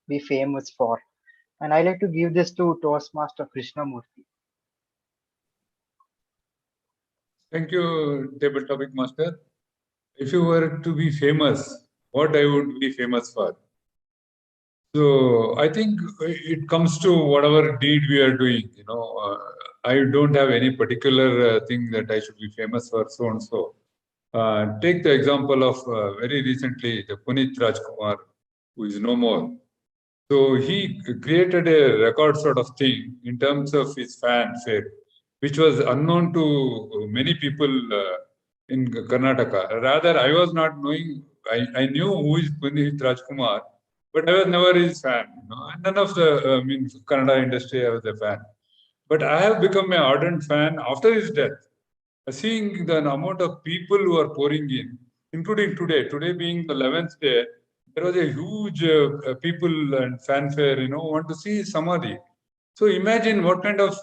be famous for? And I like to give this to Toastmaster Krishnamurti. Thank you, table topic master. If you were to be famous, what I would be famous for? So I think it comes to whatever deed we are doing. I don't have any particular thing that I should be famous for, so and so. Take the example of very recently the Punit Rajkumar, who is no more. So he created a record sort of thing in terms of his fanfare, which was unknown to many people in Karnataka. Rather, I was not knowing. I knew who is Punit Rajkumar, but I was never his fan. None of the Kannada industry I was a fan. But I have become an ardent fan after his death. Seeing the amount of people who are pouring in, including today being the 11th day, there was a huge people and fanfare, want to see Samadhi. So imagine what kind of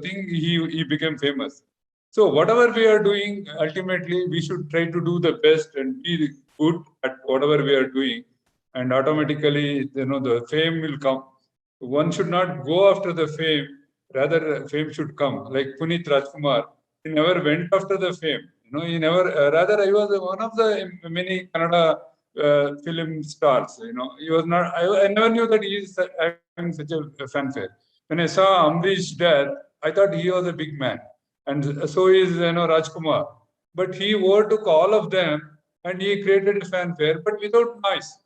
thing he became famous. So whatever we are doing, ultimately we should try to do the best and be good at whatever we are doing, and automatically the fame will come. One should not go after the fame, rather fame should come. Like Punit Rajkumar, he never went after the fame. He never. Rather, I was one of the many Kannada film stars. He was not. I never knew that he is having such a fanfare. When I saw Amrish's death, I thought he was a big man, and so is Rajkumar. But he overtook all of them, and he created a fanfare, but without noise.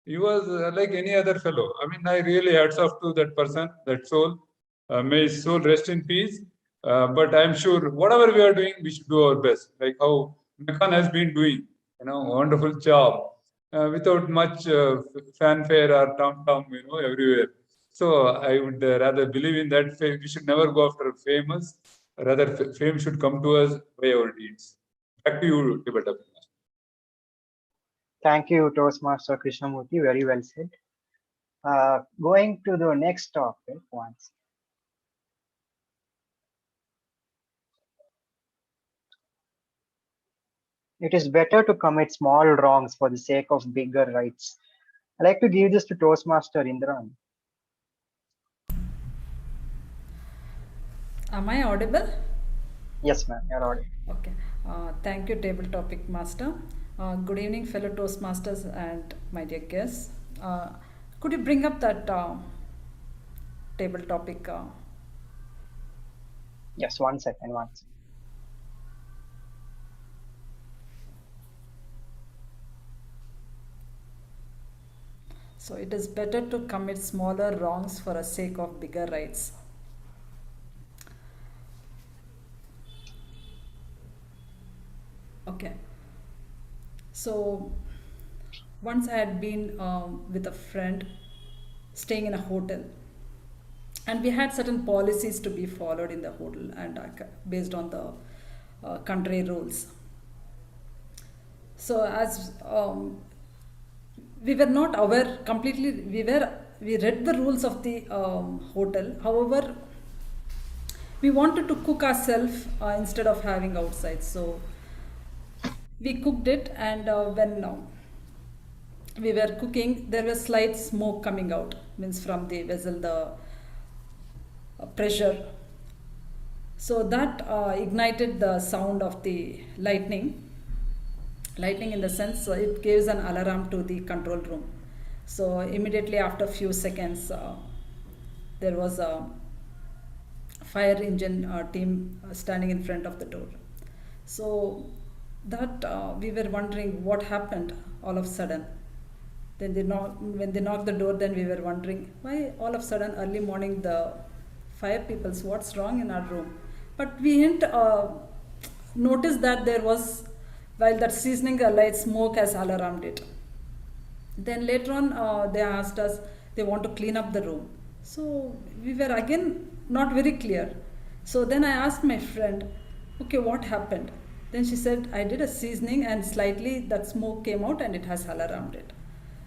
He was like any other fellow. I mean, I really hats off to that person, that soul. May his soul rest in peace. But I'm sure whatever we are doing, we should do our best. Like how Mekan has been doing, wonderful job without much fanfare or tom-tom, everywhere. So I would rather believe in that. We should never go after famous. Rather, fame should come to us by our deeds. Back to you, Tibeta. Thank you, Toastmaster Krishnamurti. Very well said. Going to the next topic once. It is better to commit small wrongs for the sake of bigger rights. I like to give this to Toastmaster Indran. Am I audible? Yes, ma'am, you're audible. Okay. Thank you, table topic master. Good evening, fellow Toastmasters and my dear guests. Could you bring up that table topic? Yes, 1 second, once. So it is better to commit smaller wrongs for the sake of bigger rights. Okay. So once I had been with a friend staying in a hotel, and we had certain policies to be followed in the hotel, and based on the country rules. So as we were not aware completely, we read the rules of the hotel. However, we wanted to cook ourselves instead of having outside. So we cooked it, and when we were cooking, there was slight smoke coming out, means from the vessel, the pressure. So that ignited the sound of the lightning in the sense it gives an alarm to the control room. So immediately after few seconds, there was a fire engine team standing in front of the door. So that we were wondering what happened all of a sudden. Then when they knocked the door, then we were wondering why all of a sudden early morning the fire people's, what's wrong in our room. But we didn't notice that there was, while that seasoning light smoke has alarmed it. Then later on they asked us, they want to clean up the room. So we were again not very clear. So then I asked my friend, okay, what happened? Then she said, I did a seasoning and slightly that smoke came out and it has alarmed it.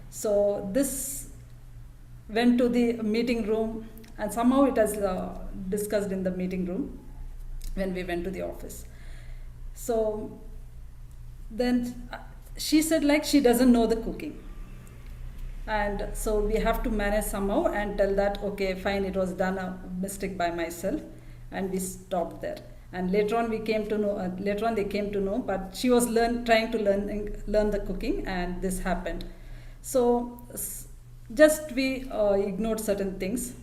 So this went to the meeting room, and somehow it has discussed in the meeting room when we went to the office. So then she said like she doesn't know the cooking, and so we have to manage somehow and tell that okay fine, it was done a mistake by myself, and we stopped there. And later on we came to know, later on they came to know, but she was trying to learn the cooking, and this happened. So just we ignored certain things.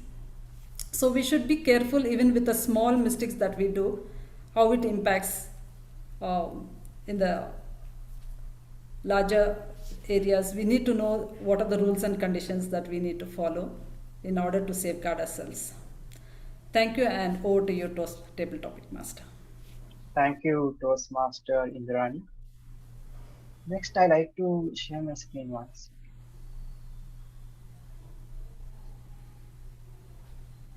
So we should be careful even with the small mistakes that we do, how it impacts in the larger areas. We need to know what are the rules and conditions that we need to follow in order to safeguard ourselves. Thank you, and over to you, table topic master. Thank you, Toastmaster Indrani. Next, I like to share my screen once.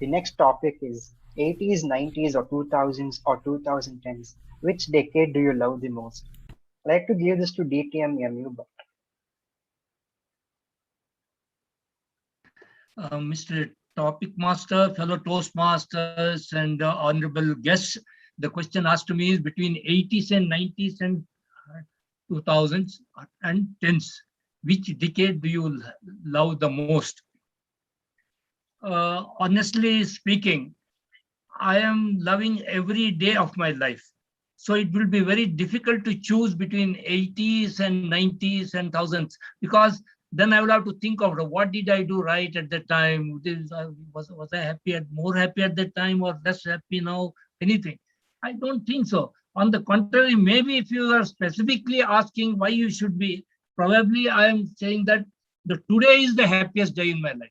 The next topic is 80s, 90s, or 2000s, or 2010s. Which decade do you love the most? I like to give this to DTMMU, but Mr. Topic Master, fellow Toastmasters, and honorable guests, the question asked to me is between 80s and 90s and 2000s and 10s. Which decade do you love the most? Honestly speaking, I am loving every day of my life. So it will be very difficult to choose between 80s and 90s and thousands, because then I will have to think of what did I do right at that time? Was I happy more happy at that time or less happy now? Anything? I don't think so. On the contrary, maybe if you are specifically asking why you should be, probably I am saying that the today is the happiest day in my life.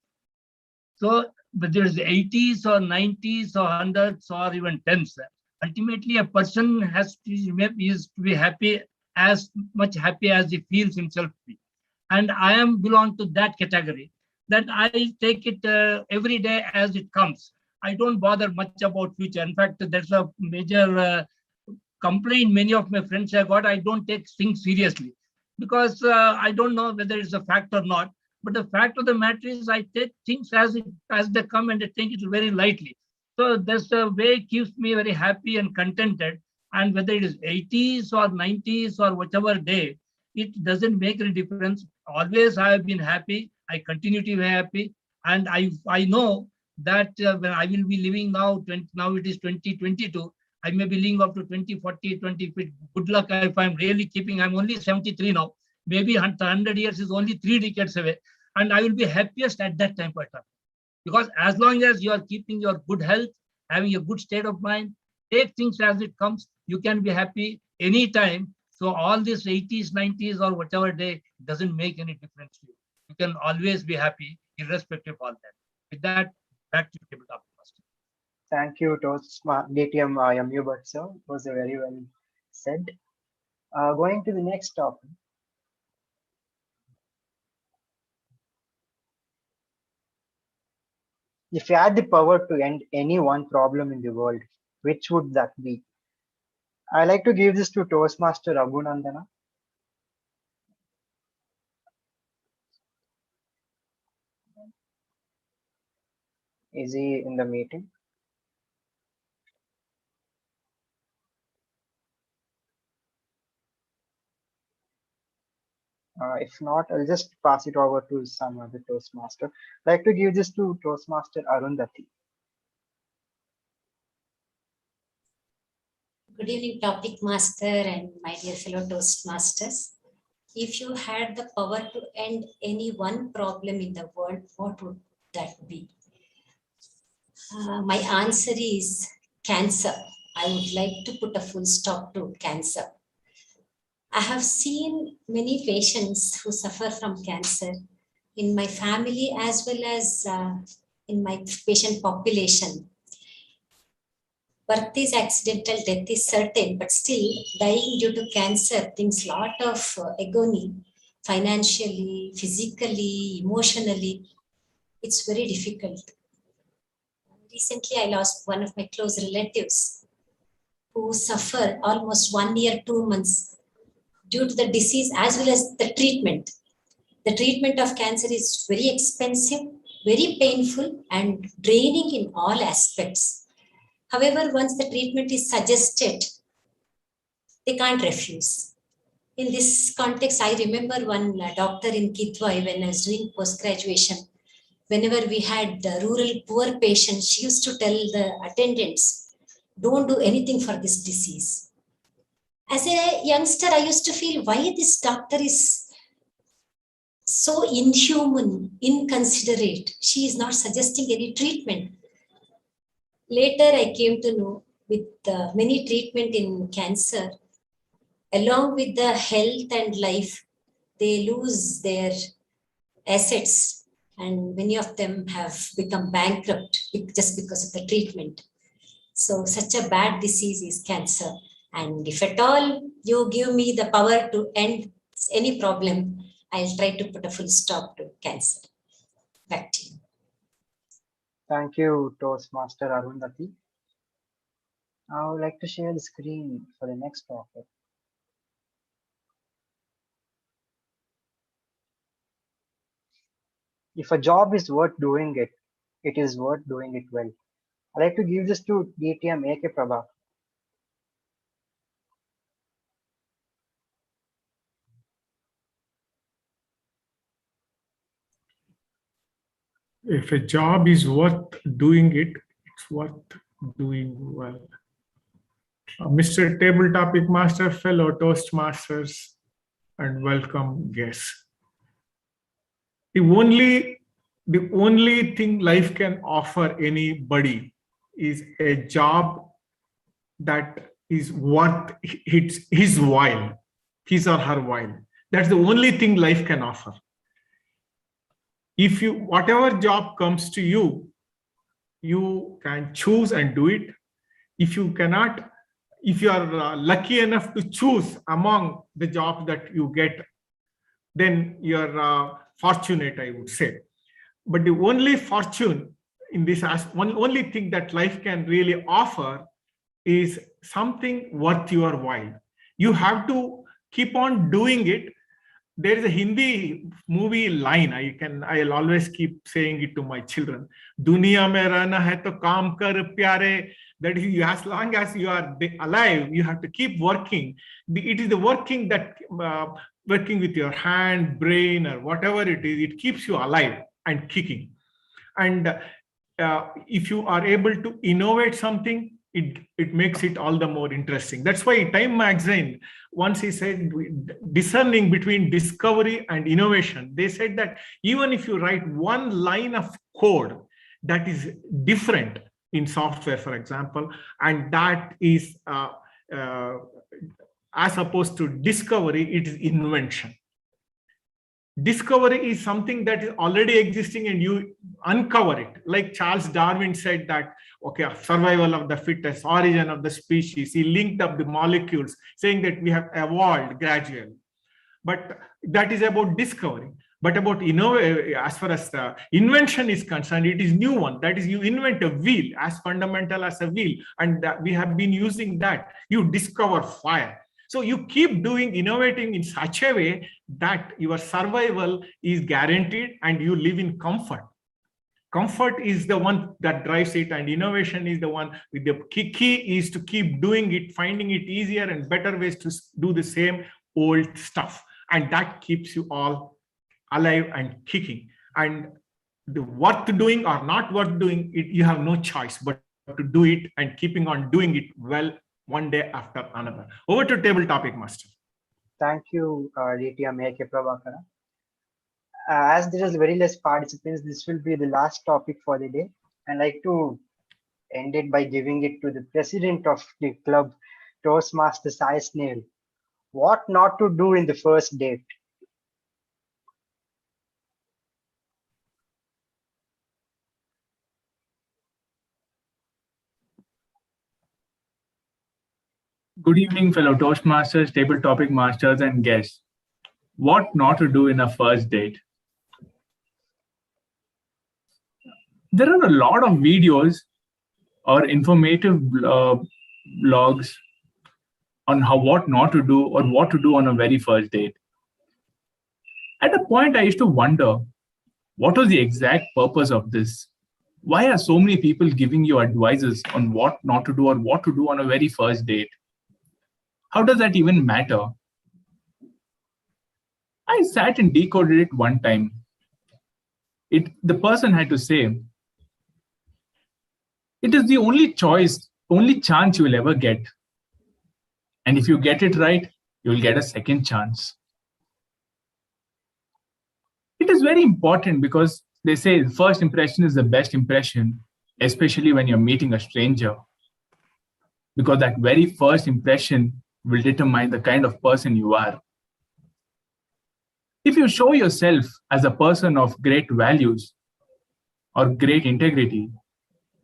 So whether it's 80s or 90s or 100s or even 10s, ultimately a person has to be happy, as much happy as he feels himself to be. And I am belong to that category, that I take it every day as it comes. I don't bother much about future. In fact, that's a major complaint many of my friends have got. I don't take things seriously because I don't know whether it's a fact or not. But the fact of the matter is, I take things as they come, and I take it very lightly. So that's the way it keeps me very happy and contented. And whether it is 80s or 90s or whatever day, it doesn't make any difference. Always I have been happy. I continue to be happy. And I know that when I will be living now, now it is 2022, I may be living up to 20, 40, 20 feet. Good luck if I'm really keeping, I'm only 73 now. Maybe 100 years is only 3 decades away. And I will be happiest at that time. Because as long as you are keeping your good health, having a good state of mind, take things as it comes, you can be happy anytime. So all this 80s, 90s or whatever day doesn't make any difference to you. You can always be happy irrespective of all that. With that, back to you, tabletop master. Thank you, DTM Yamubhat sir. It was very well said. Going to the next topic. If you had the power to end any one problem in the world, which would that be? I like to give this to Toastmaster Raghunandana. Is he in the meeting? If not, I'll just pass it over to some other Toastmaster. I'd like to give this to Toastmaster Arundhati. Good evening, topic master and my dear fellow Toastmasters. If you had the power to end any one problem in the world, what would that be? My answer is cancer. I would like to put a full stop to cancer. I have seen many patients who suffer from cancer in my family as well as in my patient population. Birth is accidental, death is certain, but still dying due to cancer brings a lot of agony, financially, physically, emotionally. It's very difficult. Recently, I lost one of my close relatives who suffered almost 1 year, 2 months due to the disease as well as the treatment. The treatment of cancer is very expensive, very painful, and draining in all aspects. However, once the treatment is suggested, they can't refuse. In this context, I remember one doctor in Kidwai when I was doing post-graduation. Whenever we had rural poor patients, she used to tell the attendants, don't do anything for this disease. As a youngster, I used to feel why this doctor is so inhuman, inconsiderate. She is not suggesting any treatment. Later, I came to know with many treatment in cancer, along with the health and life, they lose their assets. And many of them have become bankrupt just because of the treatment. So such a bad disease is cancer. And if at all you give me the power to end any problem, I'll try to put a full stop to cancer. Back to you. Thank you, Toastmaster Arundhati. I would like to share the screen for the next topic. If a job is worth doing it, it is worth doing it well. I'd like to give this to DTM AK Prabha. If a job is worth doing it, it's worth doing well. Mr. Table Topic Master, fellow Toastmasters, and welcome guests. The only thing life can offer anybody is a job that is worth his while, his or her while. That's the only thing life can offer. If whatever job comes to you, you can choose and do it. If you cannot, if you are lucky enough to choose among the jobs that you get, then you're fortunate, I would say. But the only fortune in this, only thing that life can really offer is something worth your while. You have to keep on doing it. There is a Hindi movie line, I'll always keep saying it to my children. Duniya mein rehna hai to kaam kar pyare. That is, as long as you are alive, you have to keep working. It is the working that, working with your hand, brain, or whatever it is, it keeps you alive and kicking. And if you are able to innovate something, it makes it all the more interesting. That's why Time magazine, once he said, discerning between discovery and innovation, they said that even if you write one line of code that is different in software, for example, and that is as opposed to discovery, it is invention. Discovery is something that is already existing and you uncover it. Like Charles Darwin said that, okay, survival of the fittest, origin of the species. He linked up the molecules, saying that we have evolved gradually. But that is about discovery. But about as far as the invention is concerned, it is new one. That is, you invent a wheel, as fundamental as a wheel, and we have been using that. You discover fire. So you keep innovating in such a way that your survival is guaranteed and you live in comfort. Comfort is the one that drives it, and innovation is the one with the key is to keep doing it, finding it easier and better ways to do the same old stuff. And that keeps you all alive and kicking. And the worth doing or not worth doing, you have no choice but to do it and keeping on doing it well, one day after another. Over to table topic master. Thank you, DT Ameke Prabhakara. As there is very less participants, this will be the last topic for the day. I'd like to end it by giving it to the president of the club, Toastmaster Sai Snail. What not to do in the first date? Good evening, fellow Toastmasters, table topic masters, and guests. What not to do in a first date? There are a lot of videos or informative blogs on what not to do or what to do on a very first date. At a point, I used to wonder, what was the exact purpose of this? Why are so many people giving you advices on what not to do or what to do on a very first date? How does that even matter? I sat and decoded it one time. The person had to say, it is the only chance you will ever get. And if you get it right, you will get a second chance. It is very important because they say first impression is the best impression, especially when you're meeting a stranger. Because that very first impression will determine the kind of person you are. If you show yourself as a person of great values or great integrity,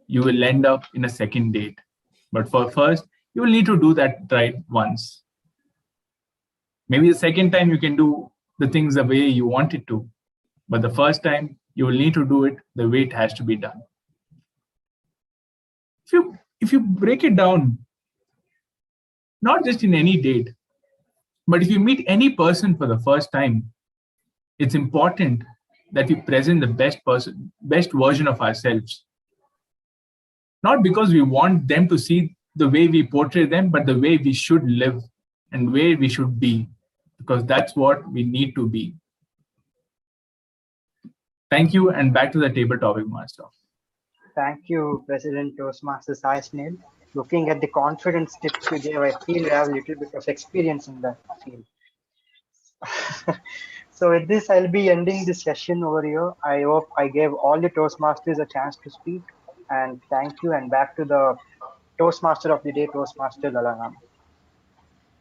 you will end up in a second date. But for first, you will need to do that right once. Maybe the second time you can do the things the way you want it to. But the first time, you will need to do it the way it has to be done. If you break it down, not just in any date, but if you meet any person for the first time, it's important that we present the best version of ourselves. Not because we want them to see the way we portray them, but the way we should live and where we should be, because that's what we need to be. Thank you, and back to the table topic master. Thank you, President Toastmaster Sai Snail. Looking at the confidence tips you gave, I feel you have a little bit of experience in that field. So with this, I'll be ending this session over here. I hope I gave all the Toastmasters a chance to speak. And thank you, and back to the Toastmaster of the day, Toastmaster Lalanam.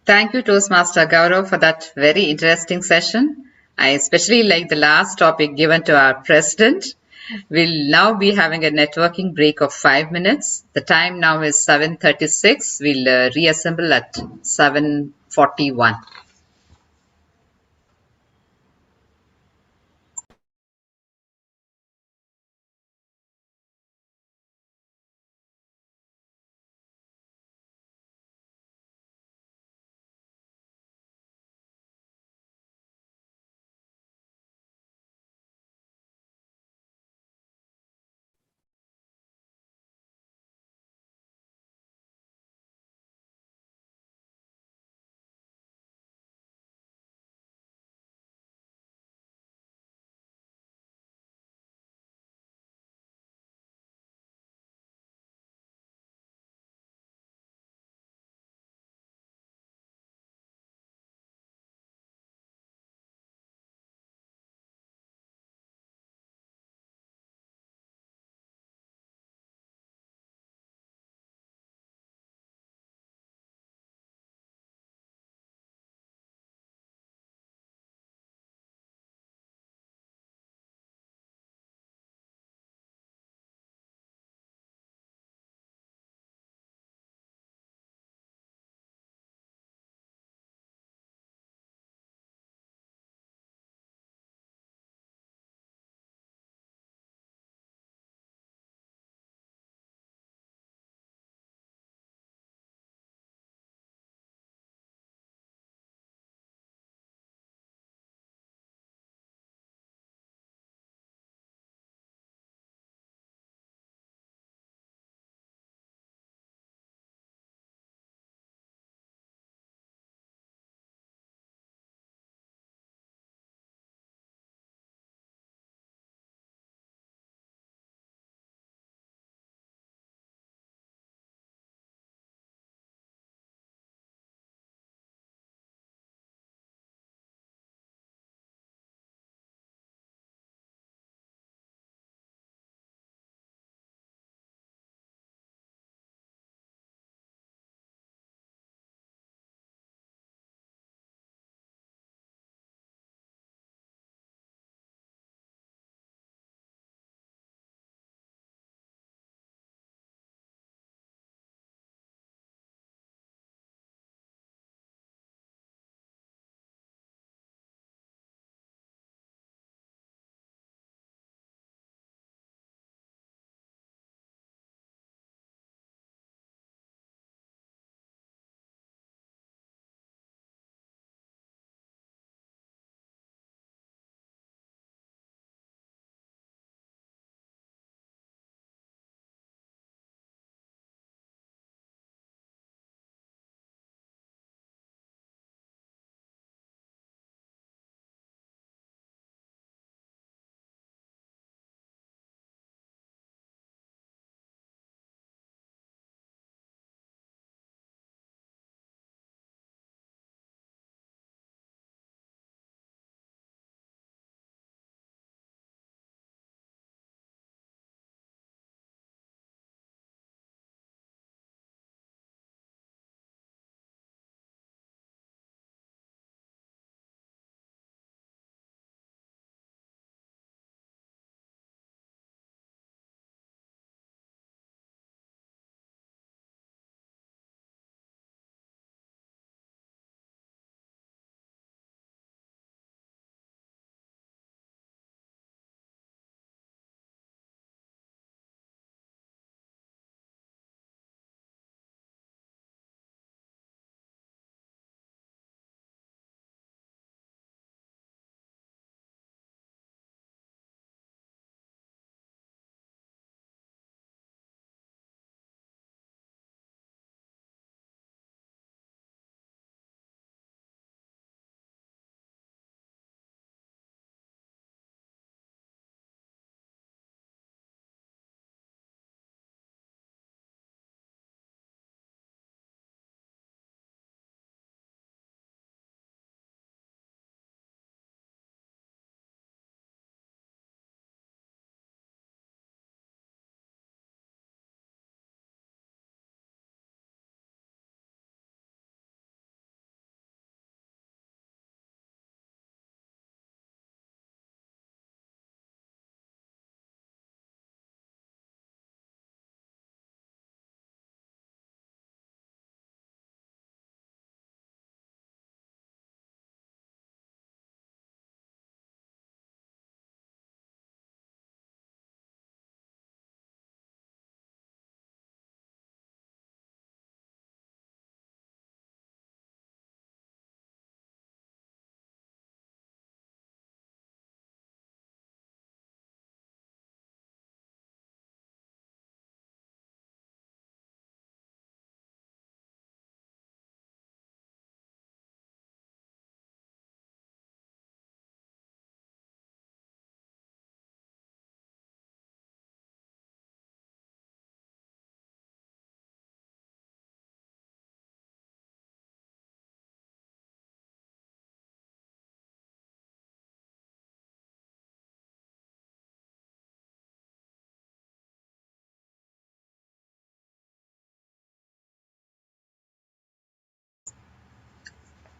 Thank you, Toastmaster Gaurav, for that very interesting session. I especially like the last topic given to our president. We'll now be having a networking break of 5 minutes. The time now is 7:36. We'll reassemble at 7:41.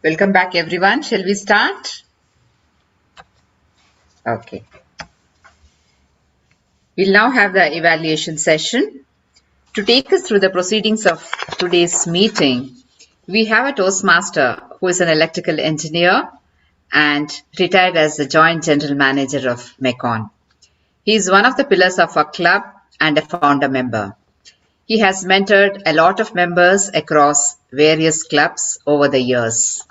Welcome back, everyone. Shall we start? Okay. We'll now have the evaluation session. To take us through the proceedings of today's meeting, we have a Toastmaster who is an electrical engineer and retired as the Joint General Manager of Mecon. He is one of the pillars of our club and a founder member. He has mentored a lot of members across various clubs over the years.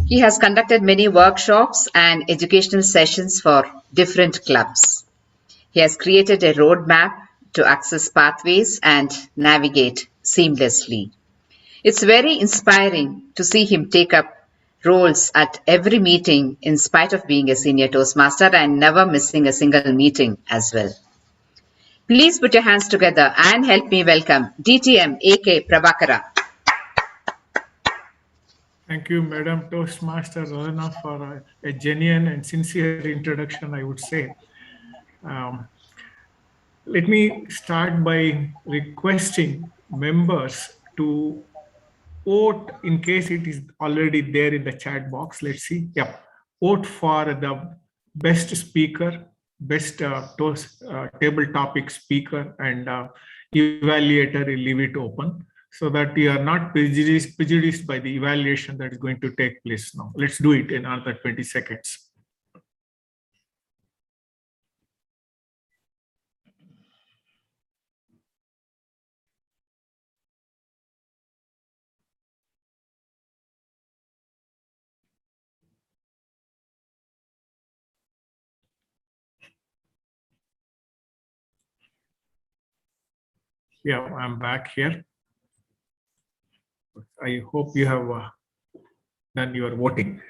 He has conducted many workshops and educational sessions for different clubs. He has created a roadmap to access pathways and navigate seamlessly. It's very inspiring to see him take up roles at every meeting in spite of being a senior Toastmaster and never missing a single meeting as well. Please put your hands together and help me welcome DTM AK Prabhakara. Thank you, Madam Toastmaster Rolena, for a genuine and sincere introduction, I would say. Let me start by requesting members to vote in case it is already there in the chat box. Let's see. Yeah. Vote for the best speaker, best table topic speaker, and evaluator. Leave it open so that you are not prejudiced by the evaluation that is going to take place now. Let's do it in another 20 seconds. Yeah, I'm back here. I hope you have done your voting.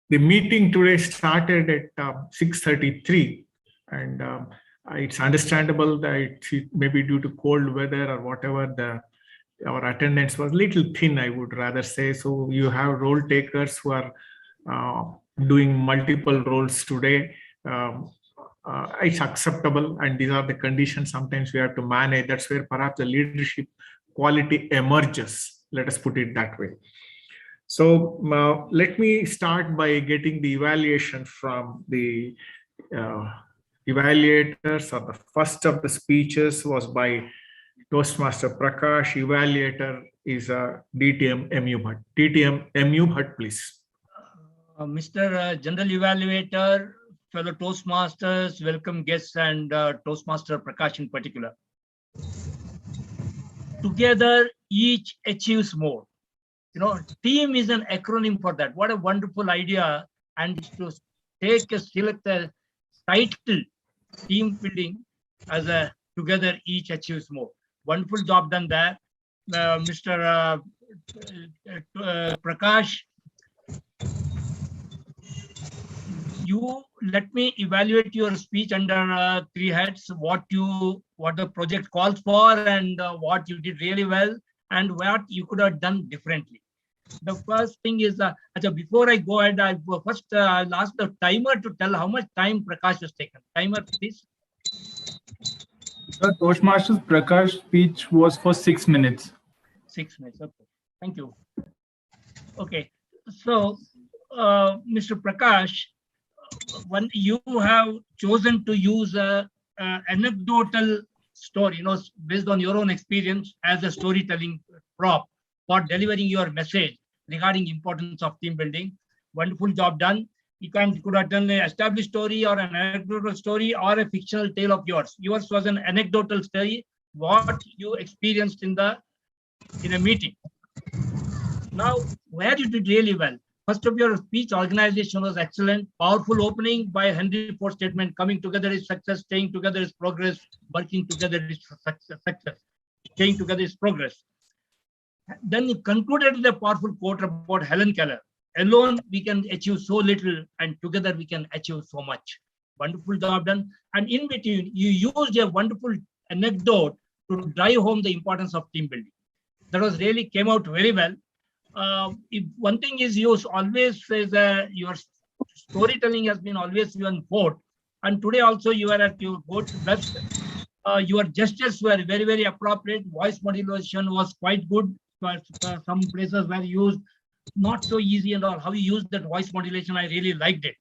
The meeting today started at 6:33, and it's understandable that it may be due to cold weather or whatever. Our attendance was a little thin, I would rather say. So you have role takers who are doing multiple roles today. It's acceptable, and these are the conditions sometimes we have to manage. That's where perhaps the leadership quality emerges. Let us put it that way. So let me start by getting the evaluation from the evaluators. Or the first of the speeches was by Toastmaster Prakash. Evaluator is DTM MU Bhatt. DTM MU Bhatt, please. Mr. General Evaluator, fellow Toastmasters, welcome guests, and Toastmaster Prakash in particular. Together, each achieves more. You know, team is an acronym for that. What a wonderful idea. And to select the title, team building, as a together each achieves more. Wonderful job done there. Mr. Prakash, you let me evaluate your speech under three heads: what the project calls for, and what you did really well, and what you could have done differently. The first thing is, before I go ahead, I'll ask the timer to tell how much time Prakash has taken. Timer, please. The Toastmasters Prakash speech was for 6 minutes. 6 minutes, okay. Thank you. Okay, so Mr. Prakash, when you have chosen to use a anecdotal story, based on your own experience as a storytelling prop for delivering your message regarding importance of team building. Wonderful job done. You could have done an established story or an anecdotal story or a fictional tale of yours. Yours was an anecdotal story, what you experienced in a meeting. Now, where you did really well. First of your speech organization was excellent. Powerful opening by Henry Ford statement: coming together is success, staying together is progress, working together is success, staying together is progress. Then you concluded with a powerful quote about Helen Keller: alone we can achieve so little, and together we can achieve so much. Wonderful job done. And in between, you used a wonderful anecdote to drive home the importance of team building. That was really came out very well. One thing is, you always say that your storytelling has been always on fort, and today also you are at your best. Your gestures were very, very appropriate. Voice modulation was quite good. Some places were used not so easy and all. How you used that voice modulation, I really liked it.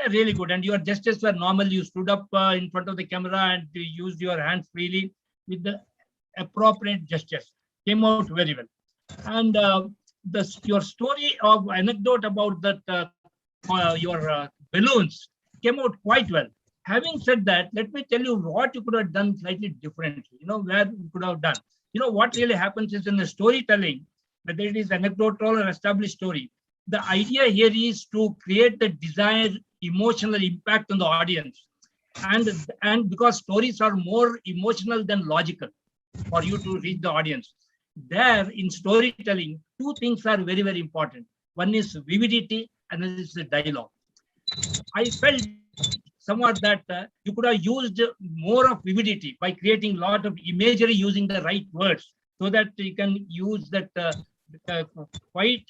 Really good. And your gestures were normal. You stood up in front of the camera and you used your hands freely with the appropriate gestures. Came out very well. And your story of anecdote about that your balloons came out quite well. Having said that, let me tell you what you could have done slightly differently. Where you could have done. What really happens is in the storytelling, whether it is anecdotal or established story, the idea here is to create the desired emotional impact on the audience. And because stories are more emotional than logical for you to reach the audience. There in storytelling, two things are very, very important. One is vividity and another is the dialogue. I felt somewhat that you could have used more of vividity by creating a lot of imagery using the right words so that you can use that quite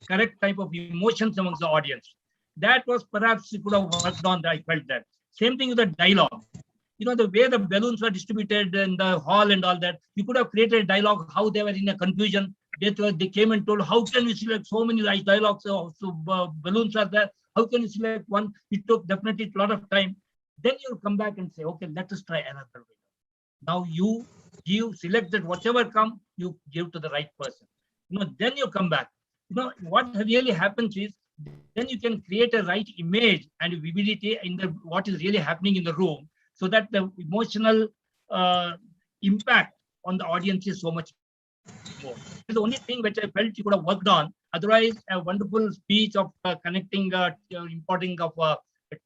correct type of emotions amongst the audience. That was perhaps you could have worked on. I felt that. Same thing with the dialogue. The way the balloons were distributed in the hall and all that, you could have created a dialogue, how they were in a confusion. They came and told, how can we select so many dialogues? So balloons are there. How can you select one? It took definitely a lot of time. Then you'll come back and say, okay, let us try another way. Now you select that whatever come, you give to the right person. Then you come back. What really happens is, then you can create a right image and vividity in what is really happening in the room, so that the emotional impact on the audience is so much more. It's the only thing which I felt you could have worked on. Otherwise, a wonderful speech of connecting, importing of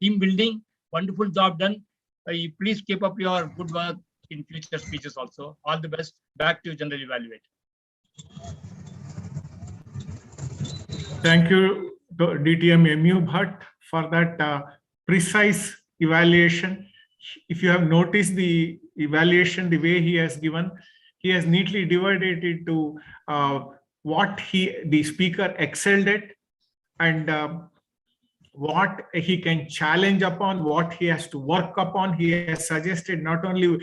team building, wonderful job done. Please keep up your good work in future speeches also. All the best. Back to General Evaluate. Thank you, DTM MU Bhatt, for that precise evaluation. If you have noticed the evaluation, the way he has given, he has neatly divided it to what the speaker excelled at, and what he can challenge upon, what he has to work upon. He has suggested, not only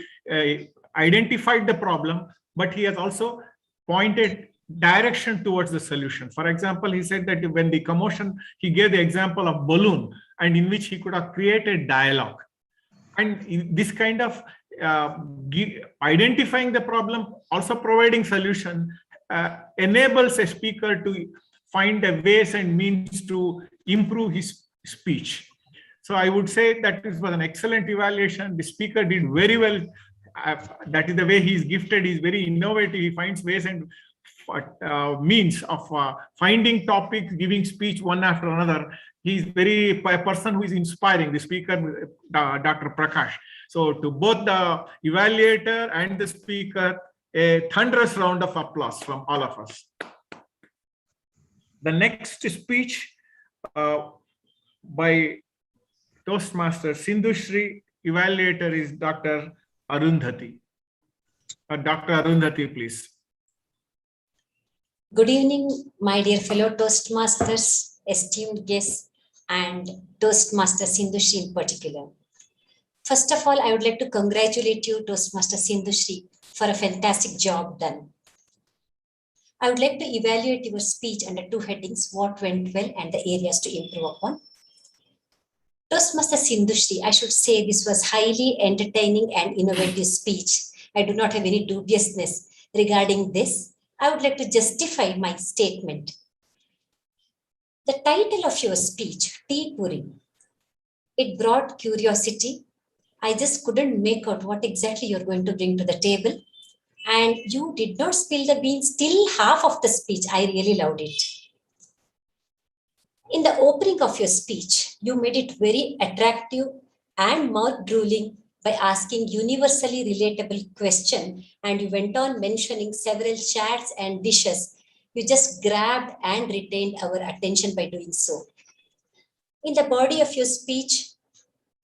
identified the problem, but he has also pointed direction towards the solution. For example, he said that when the commotion, he gave the example of balloon, and in which he could have created dialogue. And in this kind of identifying the problem, also providing solution, enables a speaker to find a ways and means to improve his speech. So I would say that this was an excellent evaluation. The speaker did very well. That is the way he is gifted. He is very innovative. He finds ways and means of finding topics, giving speech one after another. He is a person who is inspiring, the speaker, Dr. Prakash. So to both the evaluator and the speaker, a thunderous round of applause from all of us. The next speech by Toastmaster Sindhushri, evaluator is Dr. Arundhati. Dr. Arundhati, please. Good evening, my dear fellow Toastmasters, esteemed guests, and Toastmaster Sindhushri in particular. First of all, I would like to congratulate you, Toastmaster Sindhushri, for a fantastic job done. I would like to evaluate your speech under two headings: what went well and the areas to improve upon. Toastmaster Sindhushri, I should say this was highly entertaining and innovative speech. I do not have any dubiousness regarding this. I would like to justify my statement. The title of your speech, Tea Puri, it brought curiosity. I just couldn't make out what exactly you're going to bring to the table. And you did not spill the beans till half of the speech. I really loved it. In the opening of your speech, you made it very attractive and mouth-drooling by asking universally relatable question, and you went on mentioning several chats and dishes. You just grabbed and retained our attention by doing so. In the body of your speech,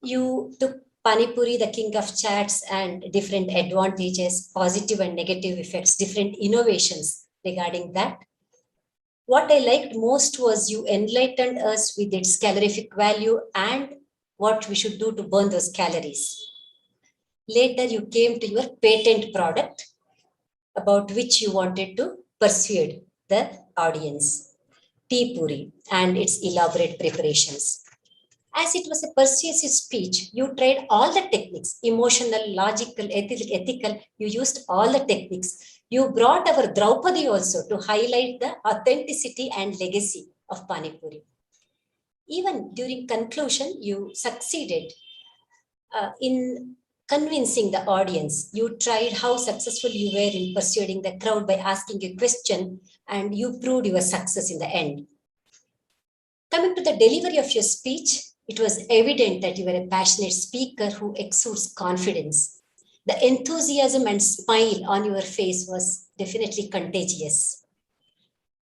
you took Pani Puri, the king of chats, and different advantages, positive and negative effects, different innovations regarding that. What I liked most was you enlightened us with its calorific value and what we should do to burn those calories. Later, you came to your patent product about which you wanted to persuade the audience. tea puri and its elaborate preparations. As it was a persuasive speech, you tried all the techniques, emotional, logical, ethical, you used all the techniques. You brought our Draupadi also to highlight the authenticity and legacy of Pani Puri. Even during conclusion, you succeeded in convincing the audience. You tried how successful you were in persuading the crowd by asking a question, and you proved your success in the end. Coming to the delivery of your speech, it was evident that you were a passionate speaker who exudes confidence. The enthusiasm and smile on your face was definitely contagious.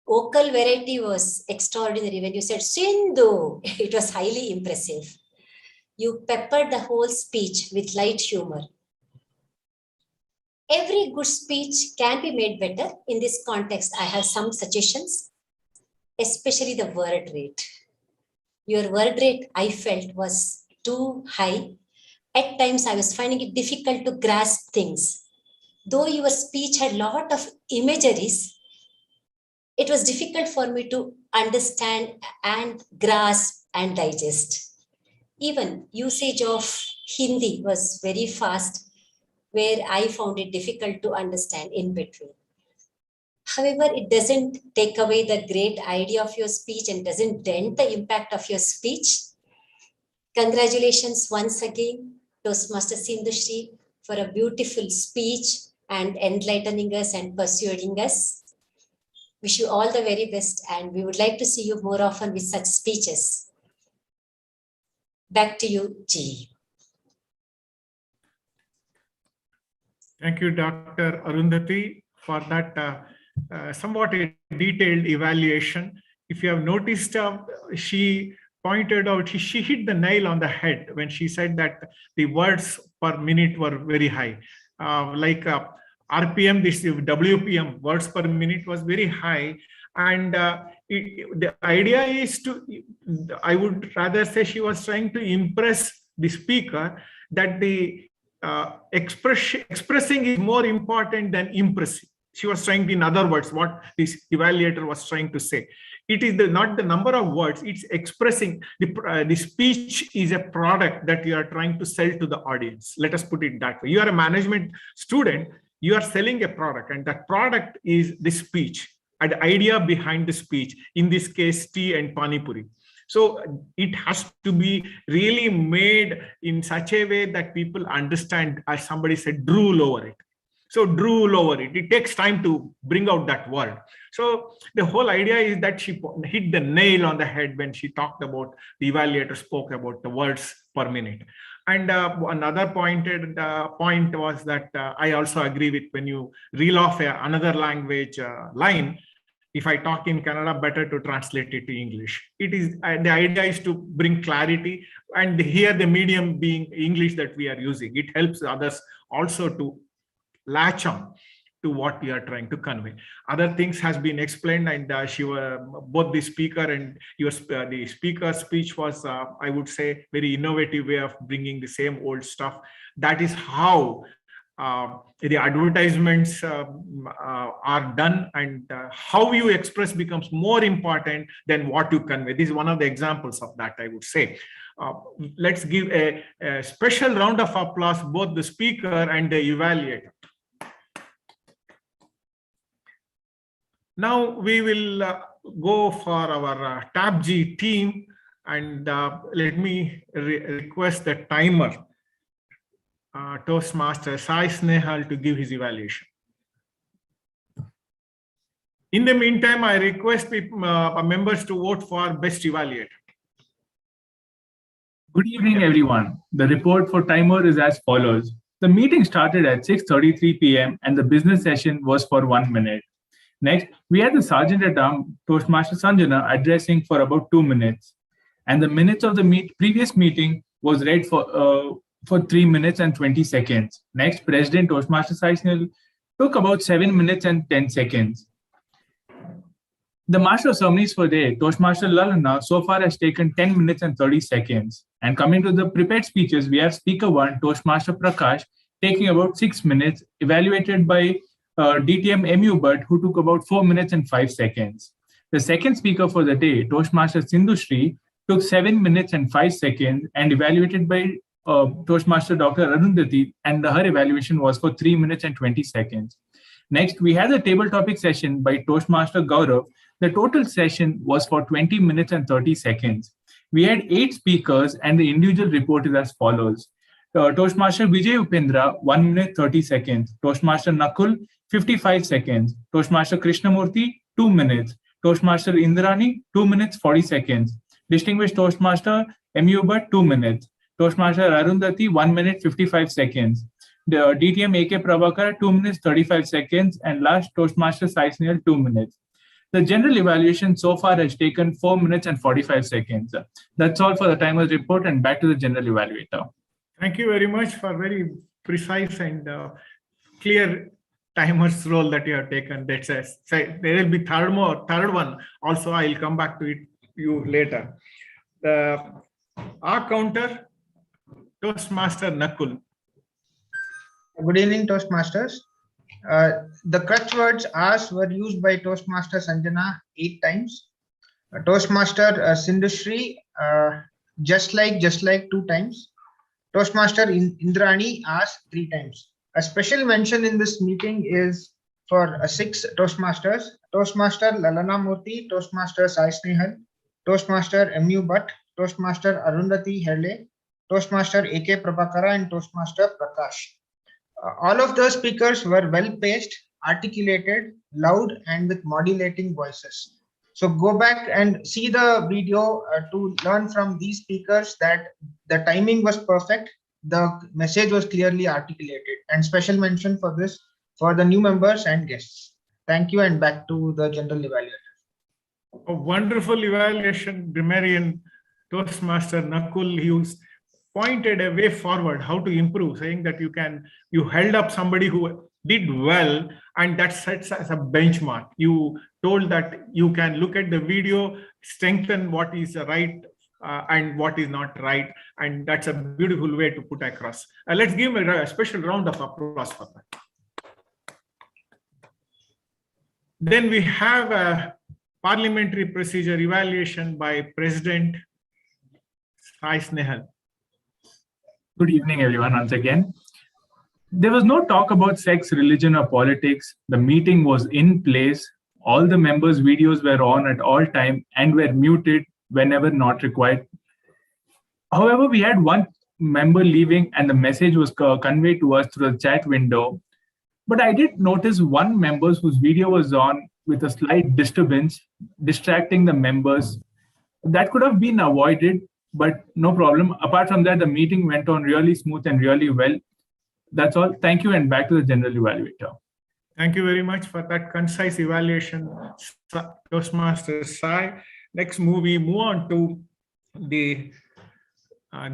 Vocal variety was extraordinary. When you said Sindhu, it was highly impressive. You peppered the whole speech with light humor. Every good speech can be made better. In this context, I have some suggestions, especially the word rate. Your word rate, I felt, was too high. At times, I was finding it difficult to grasp things. Though your speech had a lot of imageries, it was difficult for me to understand and grasp and digest. Even usage of Hindi was very fast, where I found it difficult to understand in between. However, it doesn't take away the great idea of your speech and doesn't dent the impact of your speech. Congratulations once again, Toastmaster Sindhushri, for a beautiful speech and enlightening us and persuading us. Wish you all the very best, and we would like to see you more often with such speeches. Back to you, G. Thank you, Dr. Arundhati, for that somewhat a detailed evaluation. If you have noticed, she pointed out, she hit the nail on the head when she said that the words per minute were very high. RPM, this WPM, words per minute, was very high. And the idea is I would rather say she was trying to impress the speaker that the expressing is more important than impressing. She was trying to, in other words, what this evaluator was trying to say. It is not the number of words, it's expressing. The speech is a product that you are trying to sell to the audience. Let us put it that way. You are a management student, you are selling a product, and that product is the speech and the idea behind the speech, in this case, tea and pani puri. So it has to be really made in such a way that people understand, as somebody said, drool over it. So drool over it. It takes time to bring out that word. So the whole idea is that she hit the nail on the head when she talked about, the evaluator spoke about the words per minute. And another point was that I also agree with, when you reel off another language line, if I talk in Kannada, better to translate it to English. It is the idea is to bring clarity, and here the medium being English that we are using, it helps others also to latch on to what we are trying to convey. Other things has been explained, and both the speaker and the speaker's speech was, I would say, very innovative way of bringing the same old stuff. That is how the advertisements are done, and how you express becomes more important than what you convey. This is one of the examples of that, I would say. Let's give a special round of applause, both the speaker and the evaluator. Now we will go for our TABG team, and let me request the timer, Toastmaster Sai Snehal, to give his evaluation. In the meantime, I request members to vote for best evaluator. Good evening, everyone. The report for timer is as follows. The meeting started at 6:33 p.m. and the business session was for 1 minute. Next, we had the Sergeant at Arms, Toastmaster Sanjana, addressing for about 2 minutes. And the minutes of the previous meeting was read for 3 minutes and 20 seconds. Next, President Toastmaster Sai Snehal took about 7 minutes and 10 seconds. The Master of Ceremonies for the day, Toastmaster Lalana, so far has taken 10 minutes and 30 seconds. And coming to the prepared speeches, we have Speaker 1, Toastmaster Prakash, taking about 6 minutes, evaluated by DTM MU Bhatt, who took about 4 minutes and 5 seconds. The second speaker for the day, Toastmaster Sindhushri, took 7 minutes and 5 seconds and evaluated by Toastmaster Dr. Arundhati, and her evaluation was for 3 minutes and 20 seconds. Next, we had the table topic session by Toastmaster Gaurav. The total session was for 20 minutes and 30 seconds. We had 8 speakers, and the individual report is as follows. Toastmaster Vijay Upendra, 1 minute 30 seconds. Toastmaster Nakul, 55 seconds. Toastmaster Krishnamurthy, 2 minutes. Toastmaster Indrani, 2 minutes 40 seconds. Distinguished Toastmaster MU Bhatt, 2 minutes. Toastmaster Arundhati, 1 minute 55 seconds. The DTM AK Prabhakar, 2 minutes 35 seconds. And last, Toastmaster Sai Snehal, 2 minutes. The general evaluation so far has taken 4 minutes and 45 seconds. That's all for the timer's report, and back to the general evaluator. Thank you very much for very precise and clear timer's role that you have taken. That's there will be third one. Also, I will come back to you later. Our counter, Toastmaster Nakul. Good evening, Toastmasters. The crutch words "as" were used by Toastmaster Sanjana 8 times. Toastmaster Sindhushri, just like 2 times. Toastmaster Indrani asked 3 times. A special mention in this meeting is for 6 Toastmasters: Toastmaster Lalana Murthy, Toastmaster Sai Snehal, Toastmaster MU Bhatt, Toastmaster Arundhati Herle, Toastmaster AK Prabhakara, and Toastmaster Prakash. All of the speakers were well paced, articulated, loud, and with modulating voices. So go back and see the video to learn from these speakers that the timing was perfect, the message was clearly articulated, and special mention for this for the new members and guests. Thank you, and back to the general evaluator. A wonderful evaluation, grammarian Toastmaster Nakul. He pointed a way forward, how to improve, saying that you held up somebody who did well, and that sets as a benchmark. You told that you can look at the video, strengthen what is right and what is not right, and that's a beautiful way to put across. Let's give him a special round of applause for that. Then we have a parliamentary procedure evaluation by President Sai Snehal. Good evening, everyone, once again. There was no talk about sex, religion, or politics. The meeting was in place. All the members' videos were on at all time and were muted whenever not required. However, we had one member leaving, and the message was conveyed to us through the chat window. But I did notice one member whose video was on with a slight disturbance, distracting the members. That could have been avoided, but no problem. Apart from that, the meeting went on really smooth and really well. That's all. Thank you, and back to the general evaluator. Thank you very much for that concise evaluation, Toastmaster Sai. Next, we move on to the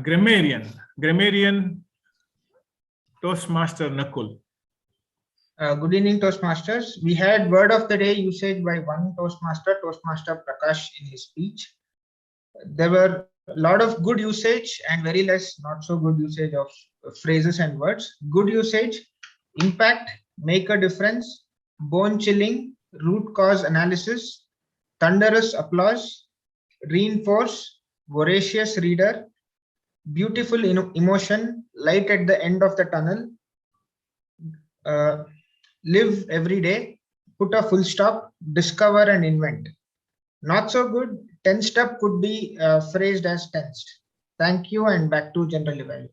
grammarian Toastmaster Nakul. Good evening, Toastmasters. We had word of the day usage by one Toastmaster Prakash, in his speech. There were a lot of good usage and very less not so good usage of phrases and words. Good usage: impact, make a difference, bone chilling, root cause analysis, thunderous applause, reinforce, voracious reader, beautiful emotion, light at the end of the tunnel, live every day, put a full stop, discover and invent. Not so good, tensed up could be phrased as tensed. Thank you, and back to general evaluation.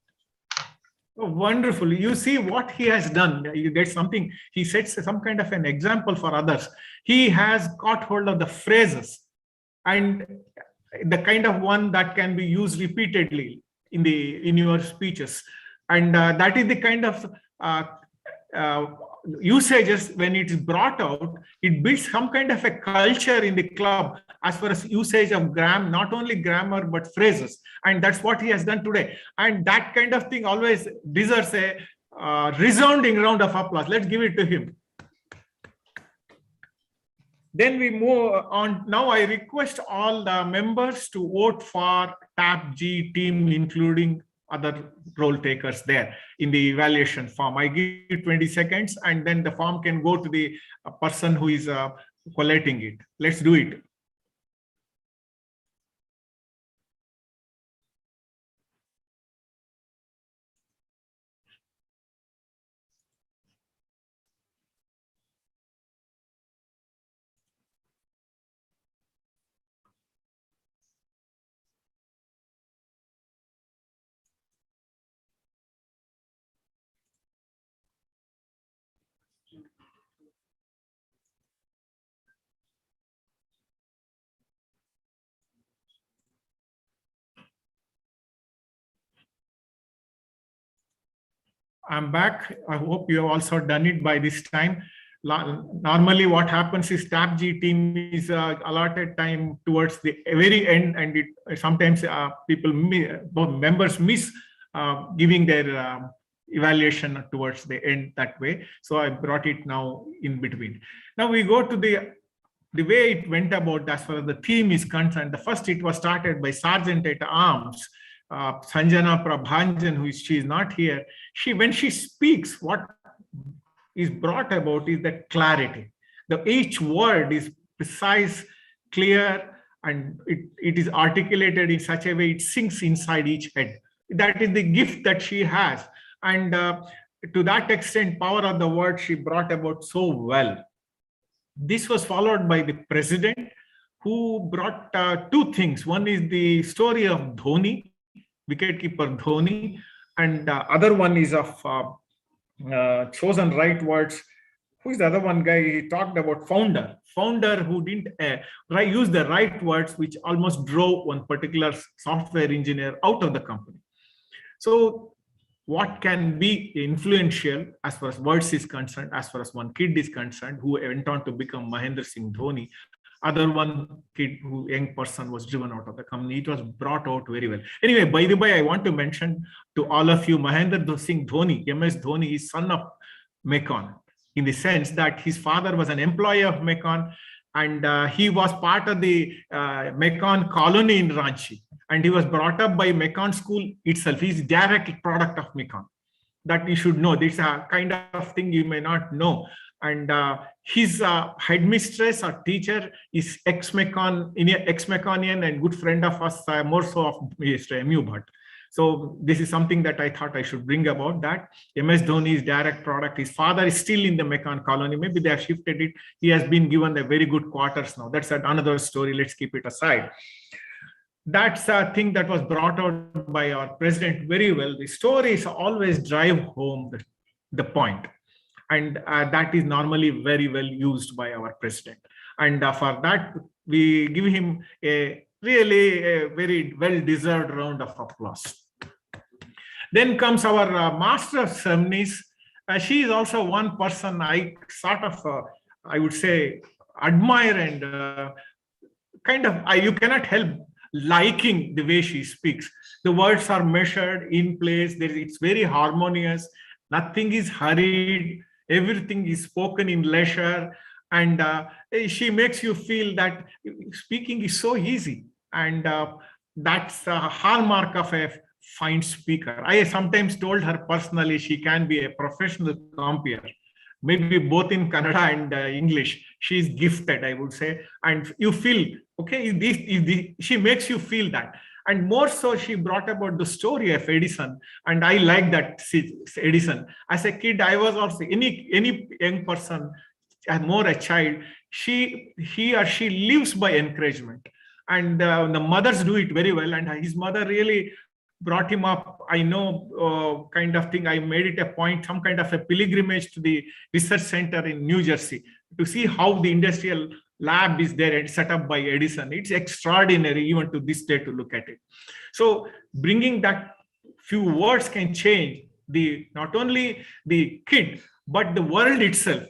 Oh, wonderful. You see what he has done. There's something, he sets some kind of an example for others. He has caught hold of the phrases and the kind of one that can be used repeatedly in your speeches. And that is the kind of usages. When it is brought out, it builds some kind of a culture in the club as far as usage of not only grammar but phrases, and that's what he has done today. And that kind of thing always deserves a resounding round of applause. Let's give it to him. Then we move on. Now I request all the members to vote for Tab G team, including other role takers there in the evaluation form. I give 20 seconds, and then the form can go to the person who is collating it. Let's do it. I'm back. I hope you have also done it by this time. Normally what happens is TAPG team is allotted time towards the very end, and it sometimes members miss giving their evaluation towards the end that way. So I brought it now in between. Now we go to the way it went about as far as the theme is concerned. The first, it was started by Sergeant at Arms, Sanjana Prabhanjan, she is not here. When she speaks, what is brought about is the clarity. Each word is precise, clear, and it is articulated in such a way it sinks inside each head. That is the gift that she has. And to that extent, power of the word she brought about so well. This was followed by the president, who brought two things. One is the story of Dhoni, wicketkeeper Dhoni, and other one is of chosen right words. Who is the other one guy? He talked about founder who didn't use the right words, which almost drove one particular software engineer out of the company. So what can be influential as far as words is concerned, as far as one kid is concerned, who went on to become Mahendra Singh Dhoni, other one kid, young person, was driven out of the company. It was brought out very well. Anyway, by the way, I want to mention to all of you, Mahendra Singh Dhoni, MS Dhoni, is son of Mekon, in the sense that his father was an employee of Mekon, and he was part of the Mekon colony in Ranchi, and he was brought up by Mekon school itself. He's a direct product of Mekon. That you should know. This is a kind of thing you may not know. And his headmistress or teacher is ex-Mekonian and good friend of us, more so of Mr. M.U. Bhatt. So this is something that I thought I should bring about, that MS Dhoni is direct product. His father is still in the Mekon colony. Maybe they have shifted it. He has been given a very good quarters now. That's another story. Let's keep it aside. That's a thing that was brought out by our president very well. The stories always drive home the point. And that is normally very well used by our president. And for that, we give him a very well-deserved round of applause. Then comes our master of ceremonies. She is also one person I sort of, I would say, admire, and you cannot help liking the way she speaks. The words are measured in place. It's very harmonious. Nothing is hurried. Everything is spoken in leisure, and she makes you feel that speaking is so easy, and that's a hallmark of a fine speaker. I sometimes told her personally she can be a professional compeer, maybe both in Kannada and English. She's gifted, I would say, and you feel, okay, she makes you feel that. And more so, she brought about the story of Edison, and I like that Edison. As a kid, I was also any young person, more a child. He or she lives by encouragement, and the mothers do it very well. And his mother really brought him up. I know, kind of thing. I made it a point, some kind of a pilgrimage to the research center in New Jersey to see how the industrial lab is there and set up by Edison. It's extraordinary even to this day to look at it. So bringing that few words can change not only the kid, but the world itself.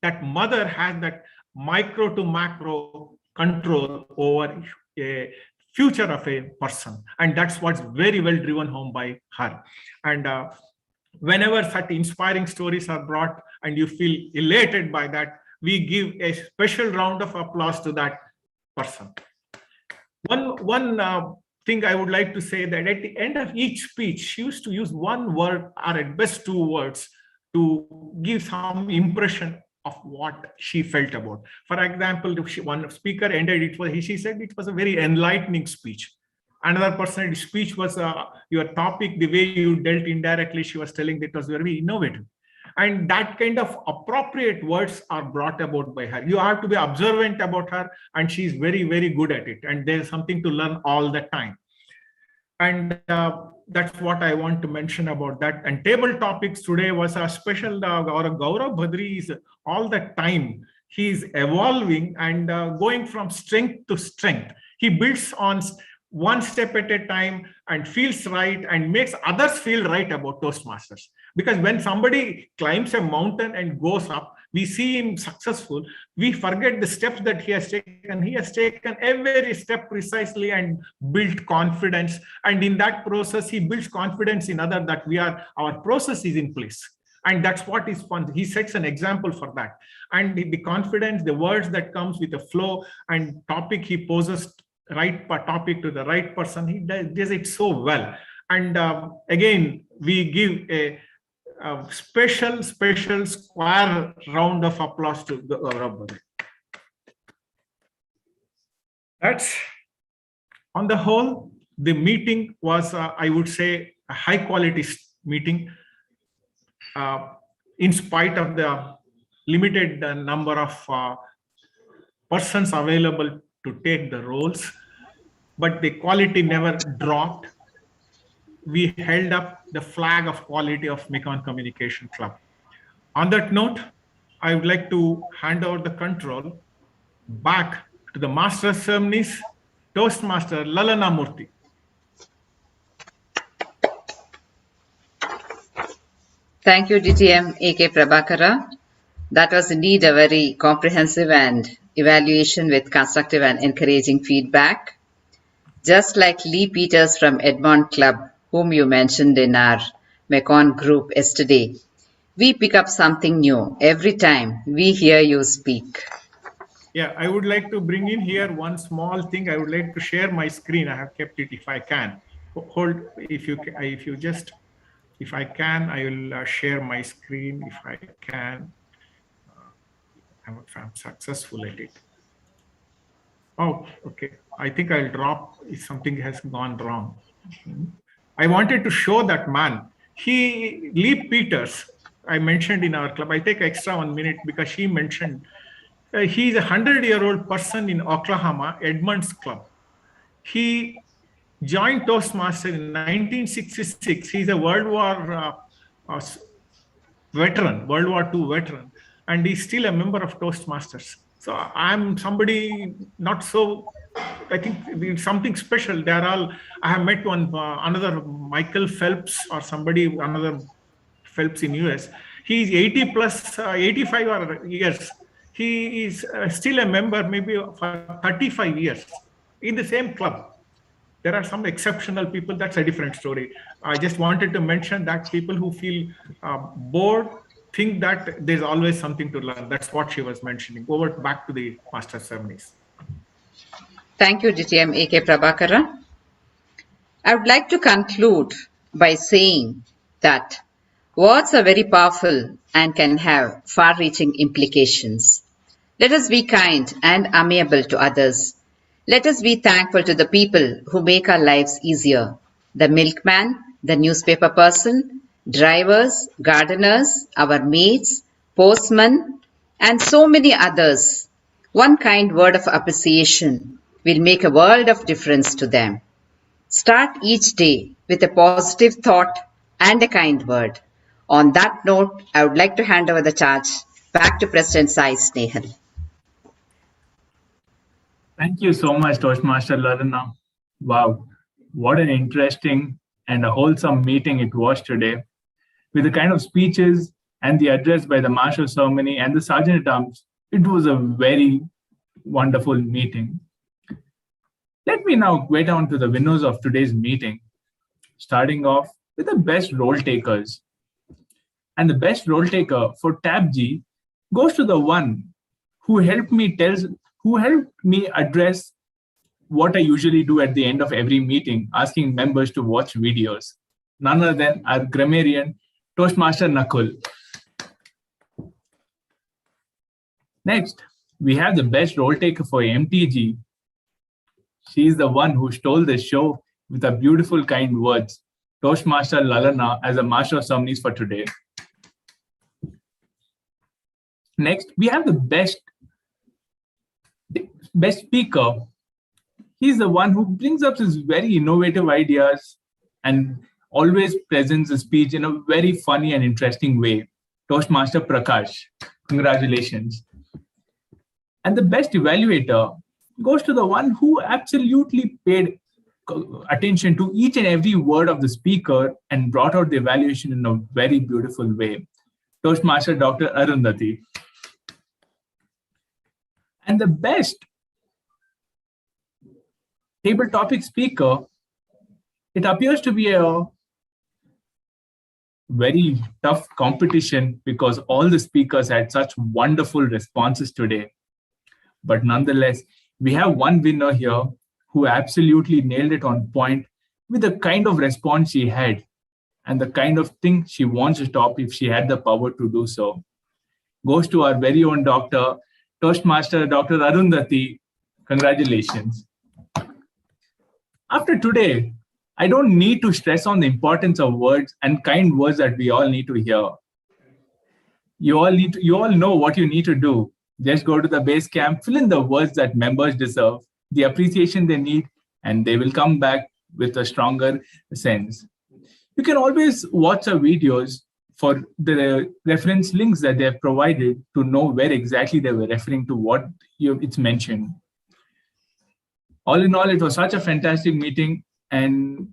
That mother has that micro to macro control over a future of a person. And that's what's very well driven home by her. And whenever such inspiring stories are brought and you feel elated by that, we give a special round of applause to that person. One thing I would like to say, that at the end of each speech, she used to use one word or at best two words to give some impression of what she felt about. For example, if one speaker ended it, she said it was a very enlightening speech. Another person's speech was your topic, the way you dealt indirectly, she was telling that it was very innovative. And that kind of appropriate words are brought about by her. You have to be observant about her, and she's very, very good at it. And there's something to learn all the time. And that's what I want to mention about that. And table topics today was a special, Gaurav Bhadri is all the time. He's evolving and going from strength to strength. He builds on one step at a time and feels right and makes others feel right about Toastmasters. Because when somebody climbs a mountain and goes up, we see him successful, we forget the steps that he has taken. He has taken every step precisely and built confidence. And in that process, he builds confidence in others that our process is in place. And that's what is fun. He sets an example for that. And the confidence, the words that comes with the flow and topic he poses, right topic to the right person, he does it so well. And again, we give a special square round of applause to Gaurav. That's on the whole, the meeting was, I would say, a high quality meeting. In spite of the limited number of persons available to take the roles, but the quality never dropped. We held up the flag of quality of Mekon Communication Club. On that note, I would like to hand over the control back to the Master of Ceremonies, Toastmaster Lalana Murthy. Thank you, DTM A.K. Prabhakara. That was indeed a very comprehensive and evaluation with constructive and encouraging feedback. Just like Lee Peters from Edmond Club, whom you mentioned in our Mekon group yesterday, we pick up something new every time we hear you speak. Yeah, I would like to bring in here one small thing. I would like to share my screen. I have kept it if I can. Hold, if I can, I will share my screen if I can. If I'm successful at it. Oh, okay. I think I'll drop if something has gone wrong. I wanted to show that man. Lee Peters, I mentioned in our club. I take extra 1 minute because she mentioned he's a 100-year-old person in Oklahoma, Edmonds Club. He joined Toastmasters in 1966. He's a World War II veteran, and he's still a member of Toastmasters. So I'm somebody not so, I think something special. I have met another Michael Phelps or another Phelps in US. He's 80 plus, 85 years. He is still a member maybe for 35 years in the same club. There are some exceptional people, that's a different story. I just wanted to mention that people who feel bored think that there's always something to learn. That's what she was mentioning. Back to the Master Ceremonies. Thank you, DTM A.K. Prabhakara. I would like to conclude by saying that words are very powerful and can have far-reaching implications. Let us be kind and amiable to others. Let us be thankful to the people who make our lives easier. The milkman, the newspaper person, drivers, gardeners, our maids, postmen, and so many others. One kind word of appreciation will make a world of difference to them. Start each day with a positive thought and a kind word. On that note, I would like to hand over the charge back to President Sai Snehal. Thank you so much, Toastmaster Lalana. Wow, what an interesting and a wholesome meeting it was today. With the kind of speeches and the address by the Master of Ceremony and the Sergeant at Arms, it was a very wonderful meeting. Let me now get on to the winners of today's meeting, starting off with the best role takers. And the best role taker for Tab G goes to the one who helped me address what I usually do at the end of every meeting, asking members to watch videos. None other than our grammarian, Toastmaster Nakul. Next, we have the best role taker for MTG. She's the one who stole the show with her beautiful, kind words. Toastmaster Lalana as a Master of Ceremonies for today. Next, we have the best speaker. He's the one who brings up his very innovative ideas and always presents a speech in a very funny and interesting way. Toastmaster Prakash. Congratulations. And the best evaluator goes to the one who absolutely paid attention to each and every word of the speaker and brought out the evaluation in a very beautiful way. Toastmaster Dr. Arundhati. And the best table topic speaker, it appears to be a very tough competition because all the speakers had such wonderful responses today. But nonetheless, we have one winner here who absolutely nailed it on point with the kind of response she had and the kind of thing she wants to stop if she had the power to do so. Goes to our very own doctor, Toastmaster Dr. Arundhati. Congratulations. After today, I don't need to stress on the importance of words and kind words that we all need to hear. You all know what you need to do. Just go to the base camp, fill in the words that members deserve, the appreciation they need, and they will come back with a stronger sense. You can always watch our videos for the reference links that they have provided to know where exactly they were referring to what it's mentioned. All in all, it was such a fantastic meeting. And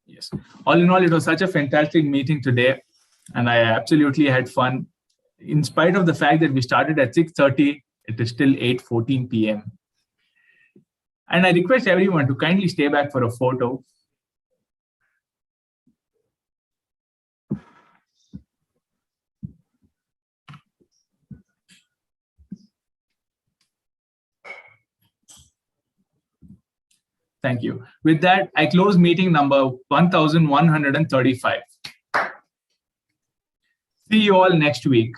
yes, all in all, it was such a fantastic meeting today. And I absolutely had fun. In spite of the fact that we started at 6:30, it is still 8:14 p.m. And I request everyone to kindly stay back for a photo. Thank you. With that, I close meeting number 1135. See you all next week.